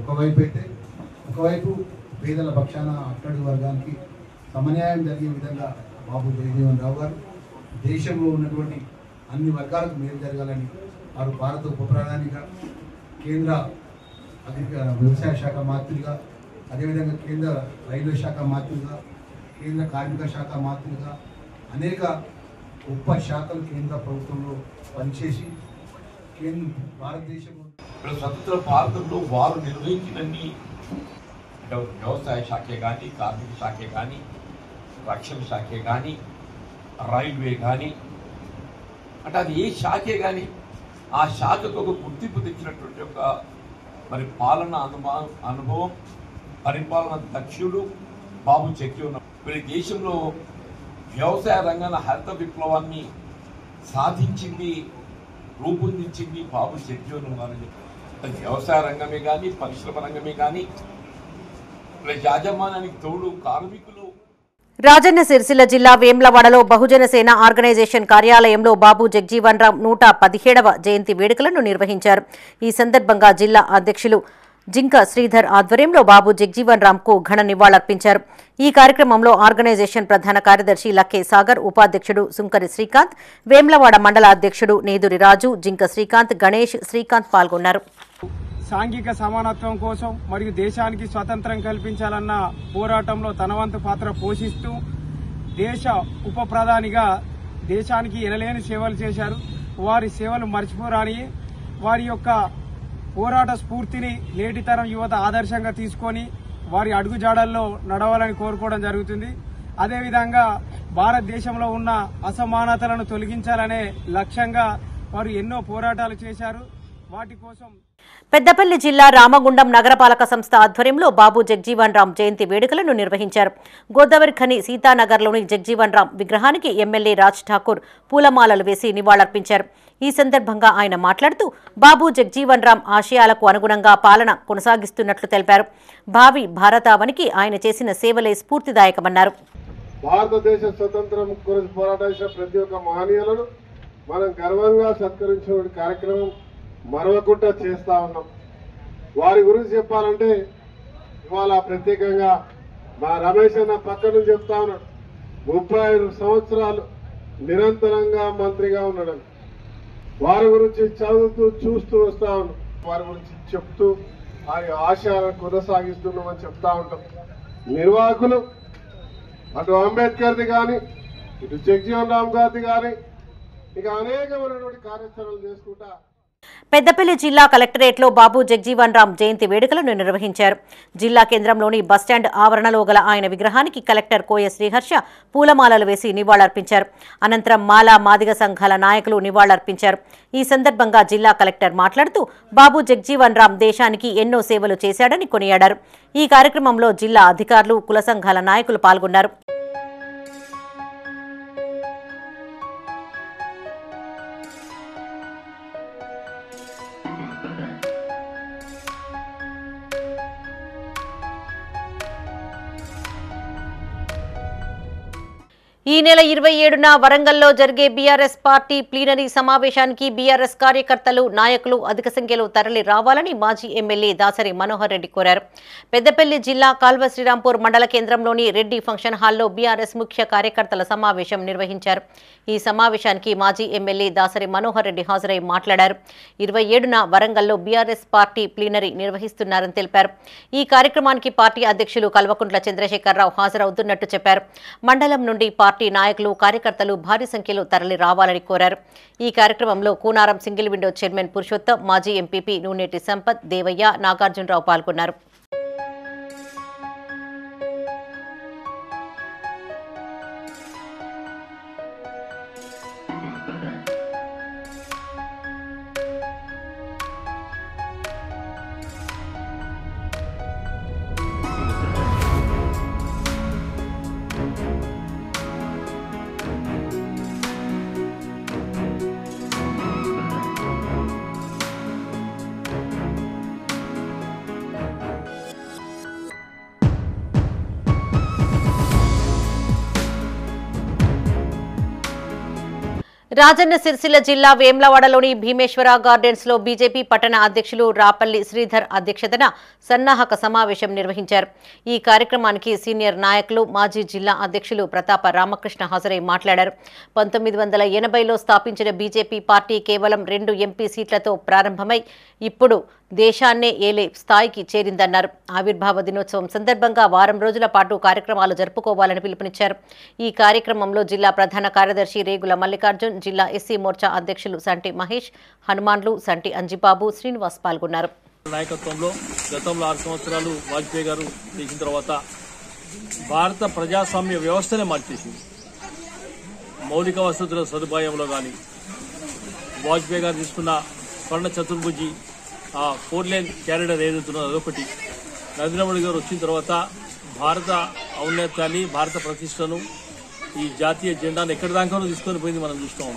ఒకవైపు పేదల పక్షాన అట్టడుగు వర్గానికి సమన్యాయం జరిగే విధంగా బాబు జగజీవన్ రావు గారు దేశంలో ఉన్నటువంటి అన్ని వర్గాలకు మేలు జరగాలని వారు భారత ఉప ప్రధానిగా, కేంద్ర వ్యవసాయ శాఖ మంత్రిగా, అదేవిధంగా కేంద్ర రైల్వే శాఖ మంత్రిగా, కేంద్ర కార్మిక శాఖ మంత్రిగా అనేక ఉప శాఖలు కేంద్ర ప్రభుత్వంలో పనిచేసి భారతదేశంలో స్వతంత్ర భారతంలో వారు నిర్వహించినన్ని వ్యవసాయ శాఖే కానీ, కార్మిక శాఖే కానీ, రక్షణ శాఖే కానీ, రైల్వే కానీ, అంటే అది ఏ శాఖే కానీ ఆ శాఖకు ఒక గుర్తింపు తెచ్చినటువంటి ఒక మరి పాలన అనుభవం, పరిపాలన దక్షుడు బాబు జగ్జీవన్ రామ్. వీరి దేశంలో వ్యవసాయ రంగాన హరిత విప్లవాన్ని సాధించింది, రూపొందించింది బాబు జగ్జీవన్ రామ్. వ్యవసాయ రంగమే కానీ, పరిశ్రమ రంగమే కానీ, యాజమాన్యానికి తోడు కార్మికులు. రాజన్న సిరిసిల్ల జిల్లా వేమ్లవాడలో బహుజన సేన ఆర్గనైజేషన్ కార్యాలయంలో బాబు జగ్జీవన్ రామ్ 117వ జయంతి వేడుకలను నిర్వహించారు. ఈ సందర్భంగా జిల్లా అధ్యక్షులు జింక శ్రీధర్ ఆధ్వర్యంలో బాబు జగ్జీవన్ రామ్ కు ఘన నివాళులర్పించారు. ఈ కార్యక్రమంలో ఆర్గనైజేషన్ ప్రధాన కార్యదర్శి లక్కే సాగర్, ఉపాధ్యక్షుడు సుంకరి శ్రీకాంత్, వేమ్లవాడ మండల అధ్యక్షుడు నేదురి రాజు, జింక శ్రీకాంత్, గణేష్, శ్రీకాంత్ పాల్గొన్నారు. సాంఘిక సమానత్వం కోసం మరియు దేశానికి స్వతంత్రం కల్పించాలన్న పోరాటంలో తన వంతు పాత్ర పోషిస్తూ దేశ ఉప ప్రధానిగా దేశానికి ఎనలేని సేవలు చేశారు. వారి సేవలు మర్చిపోరాని, వారి యొక్క పోరాట స్ఫూర్తిని నేటితరం యువత ఆదర్శంగా తీసుకొని వారి అడుగుజాడల్లో నడవాలని కోరుకోవడం జరుగుతుంది. అదేవిధంగా భారతదేశంలో ఉన్న అసమానతలను తొలగించాలనే లక్ష్యంగా వారు ఎన్నో పోరాటాలు చేశారు. వాటి కోసం పెద్దపల్లి జిల్లా రామగుండం నగరపాలక సంస్థ ఆధ్వర్యంలో బాబు జగ్జీవన్ రామ్ జయంతి వేడుకలను నిర్వహించారు. గోదావరి ఖని సీతానగర్లోని జగ్జీవన్ రామ్ విగ్రహానికి ఎమ్మెల్యే రాజ్ ఠాకూర్ పూలమాలలు వేసి నివాళులర్పించారు. ఈ సందర్భంగా ఆయన మాట్లాడుతూ బాబు జగ్జీవన్ రామ్ ఆశయాలకు అనుగుణంగా పాలన కొనసాగిస్తున్నట్లు తెలిపారు. భావి భారతావనికి ఆయన చేసిన సేవలే స్ఫూర్తిదాయకమన్నారు. భారతదేశ స్వతంత్రం గురించి పోరాటం చేసిన ప్రతి ఒక్క మహనీయులను మనం గర్వంగా సత్కరించిన కార్యక్రమం మరవకుండా చేస్తా ఉన్నాం. వారి గురించి చెప్పాలంటే ఇవాళ ప్రత్యేకంగా మా రమేష్ అన్న పక్కన చెప్తా ఉన్నాడు. 35 సంవత్సరాలు నిరంతరంగా మంత్రిగా ఉన్నాడు. వారి గురించి చదువుతూ చూస్తూ వస్తా ఉన్నాం. వారి గురించి చెప్తూ వారి ఆశయాలను కొనసాగిస్తున్నామని చెప్తా ఉంటాం. నిర్వాహకులు అటు అంబేద్కర్ది కానీ, ఇటు జగ్జీవన్ రామ్ గారిది కానీ, ఇక అనేకమైనటువంటి కార్యాచరణలు చేసుకుంటా పెద్దపల్లి జిల్లా కలెక్టరేట్లో బాబు జగ్జీవన్ రామ్ జయంతి వేడుకలను నిర్వహించారు. జిల్లా కేంద్రంలోని బస్టాండ్ ఆవరణలో గల ఆయన విగ్రహానికి కలెక్టర్ కోయ శ్రీహర్ష పూలమాలలు వేసి నివాళులర్పించారు. అనంతరం మాలా మాదిగ సంఘాల నాయకులు నివాళులర్పించారు. ఈ సందర్భంగా జిల్లా కలెక్టర్ మాట్లాడుతూ బాబు జగ్జీవన్ రామ్ దేశానికి ఎన్నో సేవలు చేశాడని కొనియాడారు. ఈ కార్యక్రమంలో జిల్లా అధికారులు, కుల సంఘాల నాయకులు పాల్గొన్నారు. ఈ నెల 27న వరంగల్లో జరిగే బీఆర్ఎస్ పార్టీ ప్లీనరీ సమావేశానికి బీఆర్ఎస్ కార్యకర్తలు నాయకులు అధిక సంఖ్యలో తరలి రావాలని మాజీ ఎమ్మెల్యే దాసరి మనోహర్ రెడ్డి కోరారు. పెద్దపల్లి జిల్లా కాల్వ శ్రీరాంపూర్ మండల కేంద్రంలోని రెడ్డి ఫంక్షన్ హాల్లో బీఆర్ఎస్ ముఖ్య కార్యకర్తల సమావేశం నిర్వహించారు. ఈ సమావేశానికి మాజీ ఎమ్మెల్యే దాసరి మనోహర్ రెడ్డి హాజరై మాట్లాడారు. 27న వరంగల్లో బీఆర్ఎస్ పార్టీ ప్లీనరీ నిర్వహిస్తున్నారని తెలిపారు. ఈ కార్యక్రమానికి పార్టీ అధ్యక్షులు కల్వకుంట్ల చంద్రశేఖరరావు హాజరవుతున్నట్టు చెప్పారు. మండలం నుండి పార్టీ నాయకులు కార్యకర్తలు భారీ సంఖ్యలో తరలి రావాలని కోరారు. ఈ కార్యక్రమంలో Koonaram single window chairman Purushottam, మాజీ ఎంపీపీ నూనెటి సంపత్, దేవయ్య, నాగార్జునరావు పాల్గొన్నారు. రాజన్న సిరిసిల్ల జిల్లా వేమ్లవాడలోని భీమేశ్వర గార్డెన్స్ లో బీజేపీ పట్టణ అధ్యక్షులు రాపల్లి శ్రీధర్ అధ్యక్షతన సన్నాహక సమావేశం నిర్వహించారు. ఈ కార్యక్రమానికి సీనియర్ నాయకులు మాజీ జిల్లా అధ్యక్షులు ప్రతాప రామకృష్ణ హాజరై మాట్లాడారు. 1980లో స్థాపించిన బీజేపీ పార్టీ కేవలం 2 ఎంపీ సీట్లతో ప్రారంభమై ఇప్పుడు దేశాన్నే ఏలే స్థాయికి చేరిందన్నారు. ఆవిర్భావ దినోత్సవం సందర్భంగా వారం రోజుల పాటు కార్యక్రమాలు జరుపుకోవాలని పిలుపునిచ్చారు. ఈ కార్యక్రమంలో జిల్లా ప్రధాన కార్యదర్శి రేగుల మల్లికార్జున్, జిల్లా ఎస్సీ మోర్చా అధ్యక్షులు సంటి మహేష్, హనుమాన్లు, సంటి అంజిబాబు, శ్రీనివాస్ పాల్గొన్నారు. నాయకత్వంలో గతంలో 6 సంవత్సరాలు వాజ్పేయి గారు చేసిన తర్వాత భారత ప్రజాస్వామ్య వ్యవస్థనే మార్చేసింది. మౌలిక వసతుల సదుపాయంలో కానీ వాజ్పేయి గారు తీసుకున్న స్వర్ణ చతుర్భుజి 4 లేన్ క్యారిడర్ ఏదైతున్నదో అదొకటి. నరేంద్ర మోడీ గారు వచ్చిన తర్వాత భారత ఔన్నత్యాన్ని, భారత ప్రతిష్టను, ఈ జాతీయ జెండాను ఎక్కడి దాకానో తీసుకొని పోయింది మనం చూస్తాం.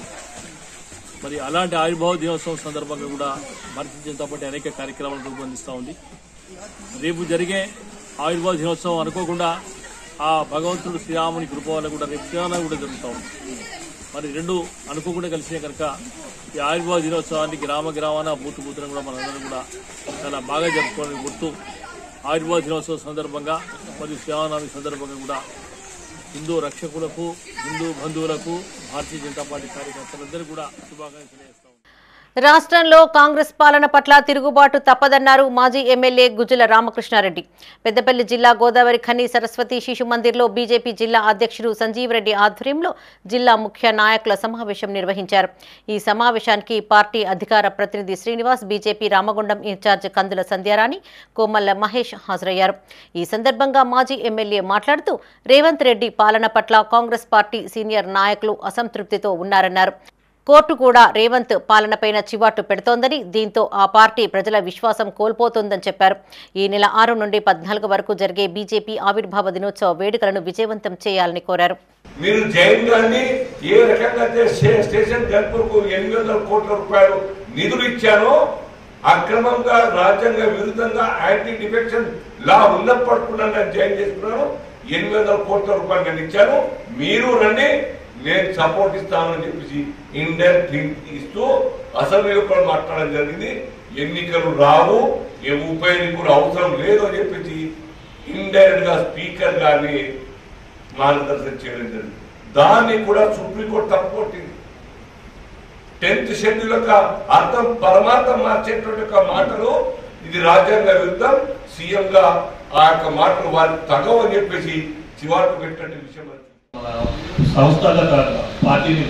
మరి అలాంటి ఆవిర్భావ దినోత్సవం సందర్భంగా కూడా భారతీయ జనతా పార్టీ అనేక కార్యక్రమాలు రూపొందిస్తూ ఉంది. రేపు జరిగే ఆవిర్భావ దినోత్సవం అనుకోకుండా ఆ భగవంతుడు శ్రీరాముని కృప వల్ల కూడా రేపు శ్రీరామ కూడా జరుగుతూ ఉంది. మరి 2 అనుకోకుండా కలిసినాయి కనుక ఈ ఆవిర్భావ దినోత్సవాన్ని గ్రామాన బూతున కూడా మనందరం కూడా చాలా బాగా జరుపుకోవాలని గుర్తు ఆవిర్భావ దినోత్సవం సందర్భంగా మరియు శ్రీరామనవమి సందర్భంగా కూడా హిందూ రక్షకులకు, హిందూ బంధువులకు, భారతీయ జనతా పార్టీ కార్యకర్తలందరూ కూడా శుభాకాంక్షలు చేస్తాం. రాష్ట్రంలో కాంగ్రెస్ పాలన పట్ల తిరుగుబాటు తప్పదన్నారు మాజీ ఎమ్మెల్యే గుజ్జల రామకృష్ణారెడ్డి. పెద్దపల్లి జిల్లా గోదావరి ఖని సరస్వతి శిశు మందిర్లో బీజేపీ జిల్లా అధ్యక్షుడు సంజీవ్ రెడ్డి ఆధ్వర్యంలో జిల్లా ముఖ్య నాయకుల సమావేశం నిర్వహించారు. ఈ సమావేశానికి పార్టీ అధికార ప్రతినిధి శ్రీనివాస్, బీజేపీ రామగుండం ఇన్ఛార్జ్ కందుల సంధ్యారాణి, కోమల్ల మహేష్ హాజరయ్యారు. ఈ సందర్భంగా మాజీ ఎమ్మెల్యే మాట్లాడుతూ రేవంత్ రెడ్డి పాలన పట్ల కాంగ్రెస్ పార్టీ సీనియర్ నాయకులు అసంతృప్తితో ఉన్నారన్నారు. కోర్టు కూడా రేవంత్ పాలనపైన చివాటు పెడుతోందని, దీంతో ఆ పార్టీ ప్రజల విశ్వాసం కోల్పోతోందని చెప్పారు. ఈ నెల 6 నుండి 14 వరకు జరిగే బీజేపీ ఆవిర్భావ దినోత్సవ వేడుకలను విజయవంతం చేయాలని కోరారు. మీరు జైన్ గారిని ఏ రకంగా స్టేషన్ గన్పూర్కు 800 కోట్ల రూపాయలు నిధులు ఇచ్చానో, అక్రమంగా రాజ్యాంగ విరుద్ధంగా యాంటీ డిఫెక్షన్ లా ఉన్నప్పటికీ నేను జాయిన్ చేసుకున్నాను. 800 కోట్ల రూపాయలు నేను ఇచ్చాను, మీరు రండి నేను సపోర్ట్ ఇస్తానని చెప్పేసి ఇండైరెక్ట్ ఇస్తూ అసెంబ్లీలో కూడా మాట్లాడడం జరిగింది. ఎన్నికలు రావు, ఉప ఎన్నికలు అవసరం లేదు అని చెప్పేసి ఇండైరెక్ట్ గా స్పీకర్ గారిని మార్గదర్శనం చేయడం జరిగింది. దాన్ని కూడా సుప్రీంకోర్టు తప్పుకొట్టింది. 10th షెడ్యూల్ యొక్క అర్థం పరమార్థం మార్చేటువంటి మాటలు ఇది రాజ్యాంగ విరుద్ధం, సీఎం గా ఆ యొక్క మాటలు వారికి తగవని చెప్పేసి చివాటు పెట్టినట్టు విషయం. సంస్థాగత పార్టీని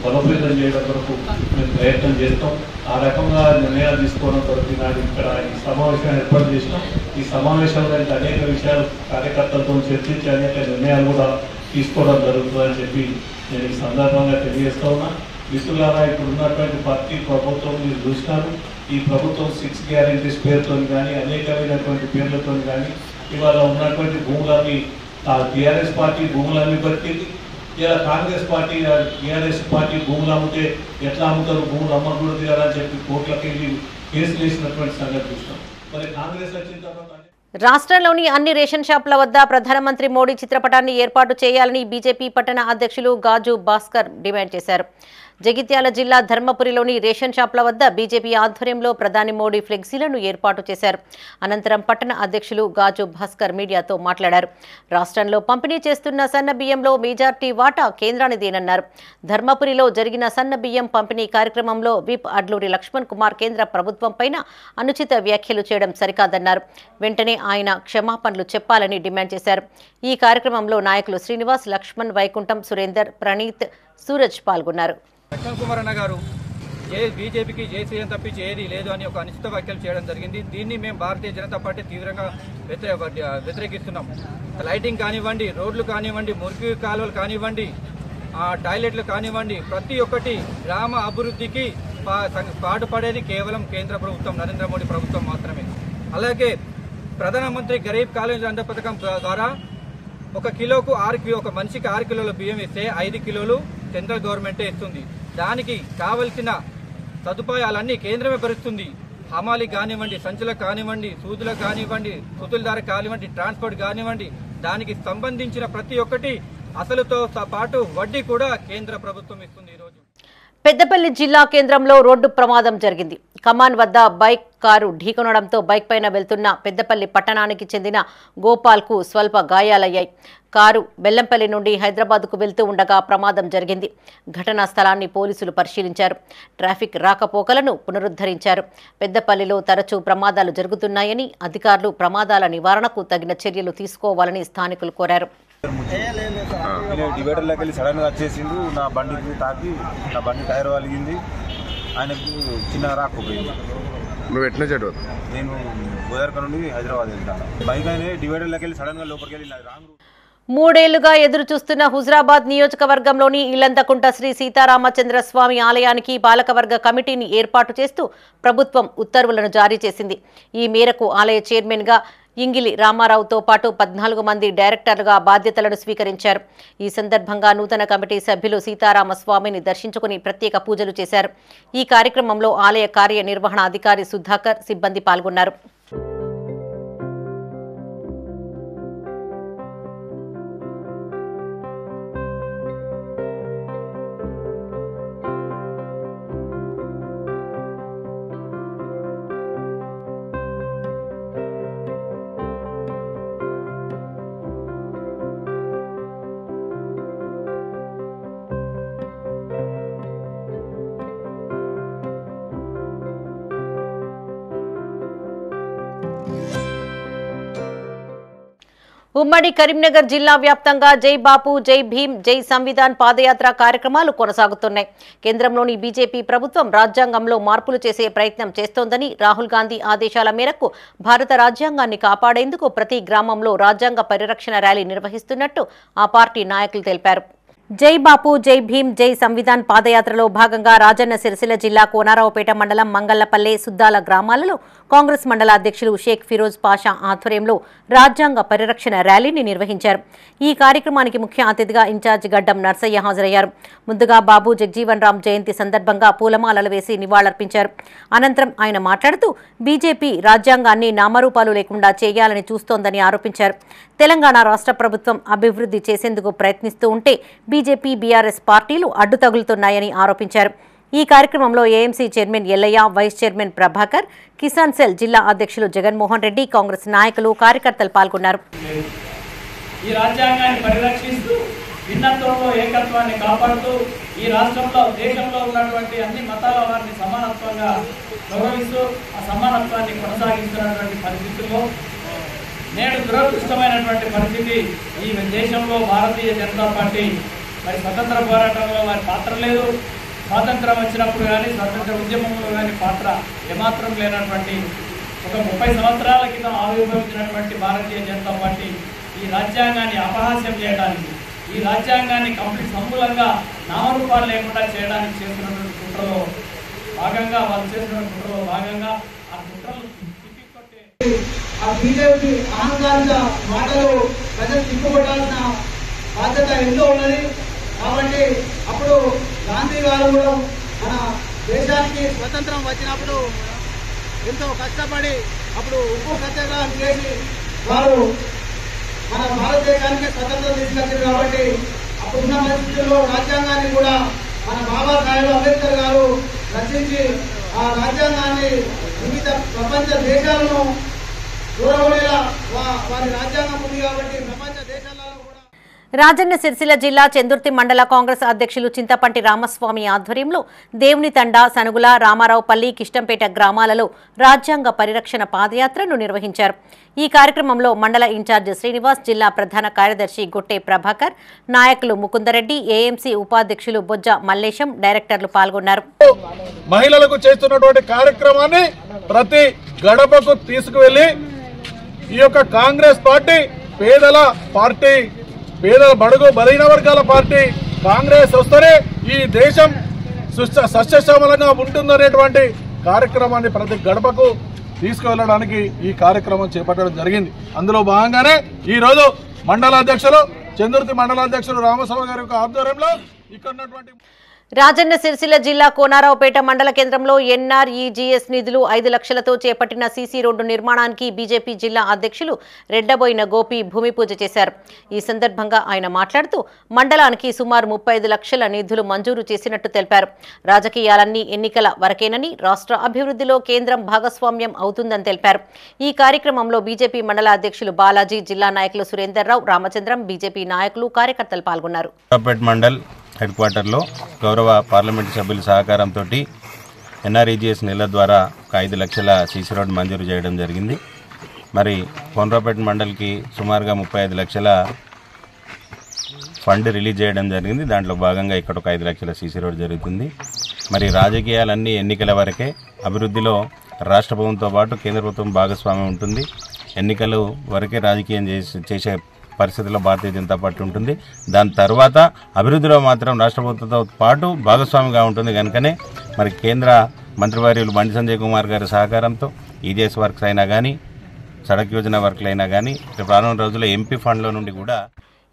బలోపేతం చేయడం కొరకు మేము ప్రయత్నం చేస్తాం. ఆ రకంగా నిర్ణయాలు తీసుకోవడం కొరకు నాడు ఇక్కడ ఈ సమావేశాన్ని ఏర్పాటు చేసినాం. ఈ సమావేశంలో అనేక విషయాలు కార్యకర్తలతో చర్చించి అనేక నిర్ణయాలు కూడా తీసుకోవడం జరుగుతుందని చెప్పి నేను ఈ సందర్భంగా తెలియజేస్తా ఉన్నా. మిత్రులారా, ఇప్పుడు ఉన్నటువంటి పార్టీ ప్రభుత్వం మీరు చూసినారు. ఈ ప్రభుత్వం 6 గ్యారెంటీస్ పేరుతో కానీ అనేకమైనటువంటి పేర్లతో కానీ ఇవాళ ఉన్నటువంటి భూములన్నీ టీఆర్ఎస్ పార్టీ భూములన్నీ బతికింది. ఇలా కాంగ్రెస్ పార్టీ టీఆర్ఎస్ పార్టీ భూములు అమ్మితే ఎట్లా అమ్ముతారు, భూములు అమ్మకూడదు కదా అని చెప్పి కోర్టులకు వెళ్ళి కేసులు వేసినటువంటి సంగతి చూస్తాం. మరి కాంగ్రెస్ వచ్చిన తర్వాత రాష్ట్రంలోని అన్ని రేషన్ షాపుల వద్ద ప్రధానమంత్రి మోడీ చిత్రపటాన్ని ఏర్పాటు చేయాలని బీజేపీ పట్టణ అధ్యక్షులు గాజు భాస్కర్ డిమాండ్ చేశారు. జగిత్యాల జిల్లా ధర్మపురిలోని రేషన్ షాపుల వద్ద బీజేపీ ఆధ్వర్యంలో ప్రధాని మోడీ ఫ్లెక్సీలను ఏర్పాటు చేశారు. అనంతరం పట్టణ అధ్యక్షులు గాజు భాస్కర్ మీడియాతో మాట్లాడారు. రాష్ట్రంలో పంపిణీ చేస్తున్న సన్న బియ్యంలో మెజార్టీ వాటా కేంద్రానిదేనన్నారు. ధర్మపురిలో జరిగిన సన్న బియ్యం పంపిణీ కార్యక్రమంలో విప్ అడ్లూరి లక్ష్మణ్ కుమార్ కేంద్ర ప్రభుత్వంపైన అనుచిత వ్యాఖ్యలు చేయడం సరికాదన్నారు. వెంటనే ఆయన క్షమాపణలు చెప్పాలని డిమాండ్ చేశారు. ఈ కార్యక్రమంలో నాయకులు శ్రీనివాస్, లక్ష్మణ్, వైకుంఠం, సురేందర్, ప్రణీత్, సూరజ్ పాల్గొన్నారు. లక్ష్మణ్ కుమార్ అన్న గారు బీజేపీకి జేసీఎం తప్పించి ఏది లేదు అని ఒక అనిశ్చిత వ్యాఖ్యలు చేయడం జరిగింది. దీన్ని మేము భారతీయ జనతా పార్టీ తీవ్రంగా వ్యతిరేకిస్తున్నాం. లైటింగ్ కానివ్వండి, రోడ్లు కానివ్వండి, మురికి కాలువలు కానివ్వండి, టాయిలెట్లు కానివ్వండి, ప్రతి ఒక్కటి గ్రామ అభివృద్ధికి పాటుపడేది కేవలం కేంద్ర ప్రభుత్వం, నరేంద్ర మోడీ ప్రభుత్వం మాత్రమే. అలాగే ప్రధానమంత్రి గరీబ్ కళ్యాణ్ అన్న పథకం ద్వారా ఒక కిలోకు ఒక మనిషికి 6 కిలోల బియ్యం ఇస్తే 5 కిలోలు సెంట్రల్ గవర్నమెంటే ఇస్తుంది. దానికి కావలసిన సదుపాయాలన్నీ కేంద్రమే భరిస్తుంది. హమాలి కానివ్వండి, సంచులకు కానివ్వండి, సూదులకు కానివ్వండి, సుతుల కానివ్వండి, ట్రాన్స్పోర్ట్ కానివ్వండి, దానికి సంబంధించిన ప్రతి ఒక్కటి అసలుతో పాటు వడ్డీ కూడా కేంద్ర ప్రభుత్వం ఇస్తుంది. ఈరోజు పెద్దపల్లి జిల్లా కేంద్రంలో రోడ్డు ప్రమాదం జరిగింది. కమాన్ వద్ద బైక్ కారు ఢీకొనడంతో బైక్ పైన వెళ్తున్న పెద్దపల్లి పట్టణానికి చెందిన గోపాల్కు స్వల్ప గాయాలయ్యాయి. కారు బెల్లంపల్లి నుండి హైదరాబాద్కు వెళ్తూ ఉండగా ప్రమాదం జరిగింది. ఘటనా స్థలాన్ని పోలీసులు పరిశీలించారు. ట్రాఫిక్ రాకపోకలను పునరుద్ధరించారు. పెద్దపల్లిలో తరచూ ప్రమాదాలు జరుగుతున్నాయని అధికారులు ప్రమాదాల నివారణకు తగిన చర్యలు తీసుకోవాలని స్థానికులు కోరారు. డివైడర్లోకి వెళ్ళి సడన్గా వచ్చేసిండు. నా బండికి తాకి నా బండి టైర్ వలిగింది. ఆయనకు చిన్న రాకపోయింది. నువ్వు ఎట్లా చెడు? నేను గోదావరి నుండి హైదరాబాద్ వెళ్తాను. బైక్ అయినా డివైడర్లోకి వెళ్ళి సడన్గా లోపలికి వెళ్ళి రాంగ్. 3 ఏళ్లుగా ఎదురు చూస్తున్న హుజరాబాద్ నియోజకవర్గంలోని ఇల్లంతకుంట శ్రీ సీతారామచంద్ర స్వామి ఆలయానికి పాలకవర్గ కమిటీని ఏర్పాటు చేస్తూ ప్రభుత్వం ఉత్తర్వులను జారీ చేసింది. ఈ మేరకు ఆలయ చైర్మన్గా ఇంగిలి రామారావుతో పాటు 14 మంది డైరెక్టర్లుగా బాధ్యతలను స్వీకరించారు. ఈ సందర్భంగా నూతన కమిటీ సభ్యులు సీతారామస్వామిని దర్శించుకుని ప్రత్యేక పూజలు చేశారు. ఈ కార్యక్రమంలో ఆలయ కార్యనిర్వహణాధికారి సుధాకర్, సిబ్బంది పాల్గొన్నారు. ఉమ్మడి కరీంనగర్ జిల్లా వ్యాప్తంగా జై బాపు, జై భీమ్, జై సంవిధాన్ పాదయాత్ర కార్యక్రమాలు కొనసాగుతున్నాయి. కేంద్రంలోని బీజేపీ ప్రభుత్వం రాజ్యాంగంలో మార్పులు చేసే ప్రయత్నం చేస్తోందని, రాహుల్ గాంధీ ఆదేశాల మేరకు భారత రాజ్యాంగాన్ని కాపాడేందుకు ప్రతి గ్రామంలో రాజ్యాంగ పరిరక్షణ ర్యాలీ నిర్వహిస్తున్నట్టు ఆ పార్టీ నాయకులు తెలిపారు. జై బాపు, జై భీమ్, జై సంవిధాన్ పాదయాత్రలో భాగంగా రాజన్న సిరిసిల్ల జిల్లా కోనారావుపేట మండలం మంగళ్లపల్లె, సుద్దాల గ్రామాలలో కాంగ్రెస్ మండల అధ్యక్షులు షేక్ ఫిరోజ్ పాషా ఆధ్వర్యంలో రాజ్యాంగ పరిరక్షణ ర్యాలీని నిర్వహించారు. ఈ కార్యక్రమానికి ముఖ్య అతిథిగా ఇన్ఛార్జ్ గడ్డం నర్సయ్య హాజరయ్యారు. ముందుగా బాబు జగ్జీవన్ రామ్ జయంతి సందర్భంగా పూలమాలలు వేసి నివాళులర్పించారు. అనంతరం ఆయన మాట్లాడుతూ బీజేపీ రాజ్యాంగాన్ని నామరూపాలు లేకుండా చేయాలని చూస్తోందని ఆరోపించారు. తెలంగాణ రాష్ట్ర ప్రభుత్వం అభివృద్ధి చేసేందుకు ప్రయత్నిస్తూ ఉంటే బీజేపీ, బీఆర్ఎస్ పార్టీలు అడ్డు తగులుతున్నాయని ఆరోపించారు. ఈ కార్యక్రమంలో AMC chairman Ellaiah, vice chairman Prabhakar, Kisan cell జిల్లా అధ్యక్షులు జగన్మోహన్ రెడ్డి, కాంగ్రెస్ నాయకులు, కార్యకర్తలు పాల్గొన్నారు. ఈ రాజ్యాంగాన్ని పరిరక్షిస్తూ భిన్నత్వంలో ఏకత్వాన్ని కాపాడుతూ ఈ రాష్ట్రంలో, దేశంలో ఉన్నటువంటి అన్ని మతాల వారిని సమానత్వంగా గౌరవిస్తూ ఆ సమానత్వాన్ని కొనసాగిస్తున్నటువంటి పరిస్థితుల్లో నేడు దురదృష్టమైనటువంటి పరిస్థితి. ఈ దేశంలో భారతీయ జనతా పార్టీ మరి స్వతంత్ర పోరాటంలో వారి పాత్ర లేదు. స్వాతంత్రం వచ్చినప్పుడు కానీ, స్వాతంత్ర ఉద్యమంలో కానీ పాత్ర ఏమాత్రం లేనటువంటి ఒక 30 సంవత్సరాల క్రితం ఆవిర్భవించినటువంటి భారతీయ జనతా పార్టీ ఈ రాజ్యాంగాన్ని అపహాస్యం చేయడానికి, ఈ రాజ్యాంగాన్ని కంప్లీట్ సమూలంగా నామరూపాలు లేకుండా చేయడానికి చేస్తున్నటువంటి కుట్రలో భాగంగా ఆ కుట్రలు ఆ బీజేపీ అహంకారిక మాటలు ప్రజలు తిప్పుకోవాల్సిన బాధ్యత ఎంతో ఉన్నది. కాబట్టి అప్పుడు గాంధీ గారు కూడా మన దేశానికి స్వతంత్రం వచ్చినప్పుడు ఎంతో కష్టపడి అప్పుడు ఉప్పు సత్యాగ్రహం చేసి వారు మన భారతదేశానికి స్వతంత్రం తీసుకొచ్చారు కాబట్టి అప్పుడున్న పరిస్థితుల్లో రాజ్యాంగాన్ని కూడా మన బాబాసాహెబ్ అంబేద్కర్ గారు రచించి ఆ రాజ్యాంగాన్ని వివిధ ప్రపంచ దేశాలను చూడగలేలా వారి రాజ్యాంగం ఉంది కాబట్టి ప్రపంచ దేశాలలో రాజన్న సిరిసిల్ల జిల్లా చెందుర్తి మండల కాంగ్రెస్ అధ్యక్షులు చింతపంటి రామస్వామి ఆధ్వర్యంలో దేవుని తండా సనుగుల రామారావుపల్లి కిష్టంపేట గ్రామాలలో రాజ్యాంగ పరిరక్షణ పాదయాత్రను నిర్వహించారు. ఈ కార్యక్రమంలో మండల ఇన్ఛార్జ్ శ్రీనివాస్, జిల్లా ప్రధాన కార్యదర్శి గొట్టె ప్రభాకర్, నాయకులు ముకుందరెడ్డి, ఏఎంసీ ఉపాధ్యక్షులు బొజ్జ మల్లేశం, డైరెక్టర్లు పాల్గొన్నారు. మహిళలకు చేస్తున్నటువంటి కార్యక్రమాన్ని ప్రతి గడపకు తీసుకువెళ్లి ఈ యొక్క కాంగ్రెస్ పార్టీ పేదల బడుగు బలహీన వర్గాల పార్టీ కాంగ్రెస్ వస్తేనే ఈ దేశం సస్యశ్యామలంగా ఉంటుందనేటువంటి కార్యక్రమాన్ని ప్రతి గడపకు తీసుకువెళ్ళడానికి ఈ కార్యక్రమం చేపట్టడం జరిగింది. అందులో భాగంగానే ఈ రోజు చెందుర్తి మండల అధ్యక్షులు రామస్వామి గారి యొక్క ఆధ్వర్యంలో ఇక్కడ ఉన్నటువంటి రాజన్న సిరిసిల్ల జిల్లా కోనారావుపేట మండల కేంద్రంలో ఎన్ఆర్ఈజీఎస్ నిధులు 5 లక్షలతో చేపట్టిన సీసీ రోడ్డు నిర్మాణానికి బీజేపీ జిల్లా అధ్యక్షులు రెడ్డబోయిన గోపి భూమి పూజ చేశారు. ఈ సందర్భంగా ఆయన మాట్లాడుతూ మండలానికి సుమారు 35 లక్షల నిధులు మంజూరు చేసినట్టు తెలిపారు. రాజకీయాలన్నీ ఎన్నికల వరకేనని, రాష్ట్ర అభివృద్ధిలో కేంద్రం భాగస్వామ్యం అవుతుందని తెలిపారు. ఈ కార్యక్రమంలో బీజేపీ మండల అధ్యక్షులు బాలాజీ, జిల్లా నాయకులు సురేందర్రావు, రామచంద్రం, బీజేపీ నాయకులు, కార్యకర్తలు పాల్గొన్నారు. హెడ్ క్వార్టర్లో గౌరవ పార్లమెంటు సభ్యుల సహకారంతో ఎన్ఆర్ఈజీఎస్ నిధుల ద్వారా ఒక 5 లక్షల సీసీ రోడ్ మంజూరు చేయడం జరిగింది. మరి కోనరావుపేట మండలికి సుమారుగా 35 లక్షల ఫండ్ రిలీజ్ చేయడం జరిగింది. దాంట్లో భాగంగా ఇక్కడ ఒక 5 లక్షల సీసీ రోడ్ జరుగుతుంది. మరి రాజకీయాలన్నీ ఎన్నికల వరకే, అభివృద్ధిలో రాష్ట్ర ప్రభుత్వంతో పాటు కేంద్ర ప్రభుత్వం భాగస్వామ్యం ఉంటుంది. ఎన్నికలు వరకే రాజకీయం చేసే పరిస్థితుల్లో భారతీయ జనతా పార్టీ ఉంటుంది. దాని తర్వాత అభివృద్ధిలో మాత్రం రాష్ట్ర ప్రభుత్వంతో పాటు భాగస్వామిగా ఉంటుంది. కనుకనే మరి కేంద్ర మంత్రివర్యులు బండి సంజయ్ కుమార్ గారి సహకారంతో ఈజీఎస్ వర్క్స్ అయినా కానీ, సడక్ యోజన వర్క్లు అయినా కానీ రానున్న రోజుల్లో ఎంపీ ఫండ్లో నుండి కూడా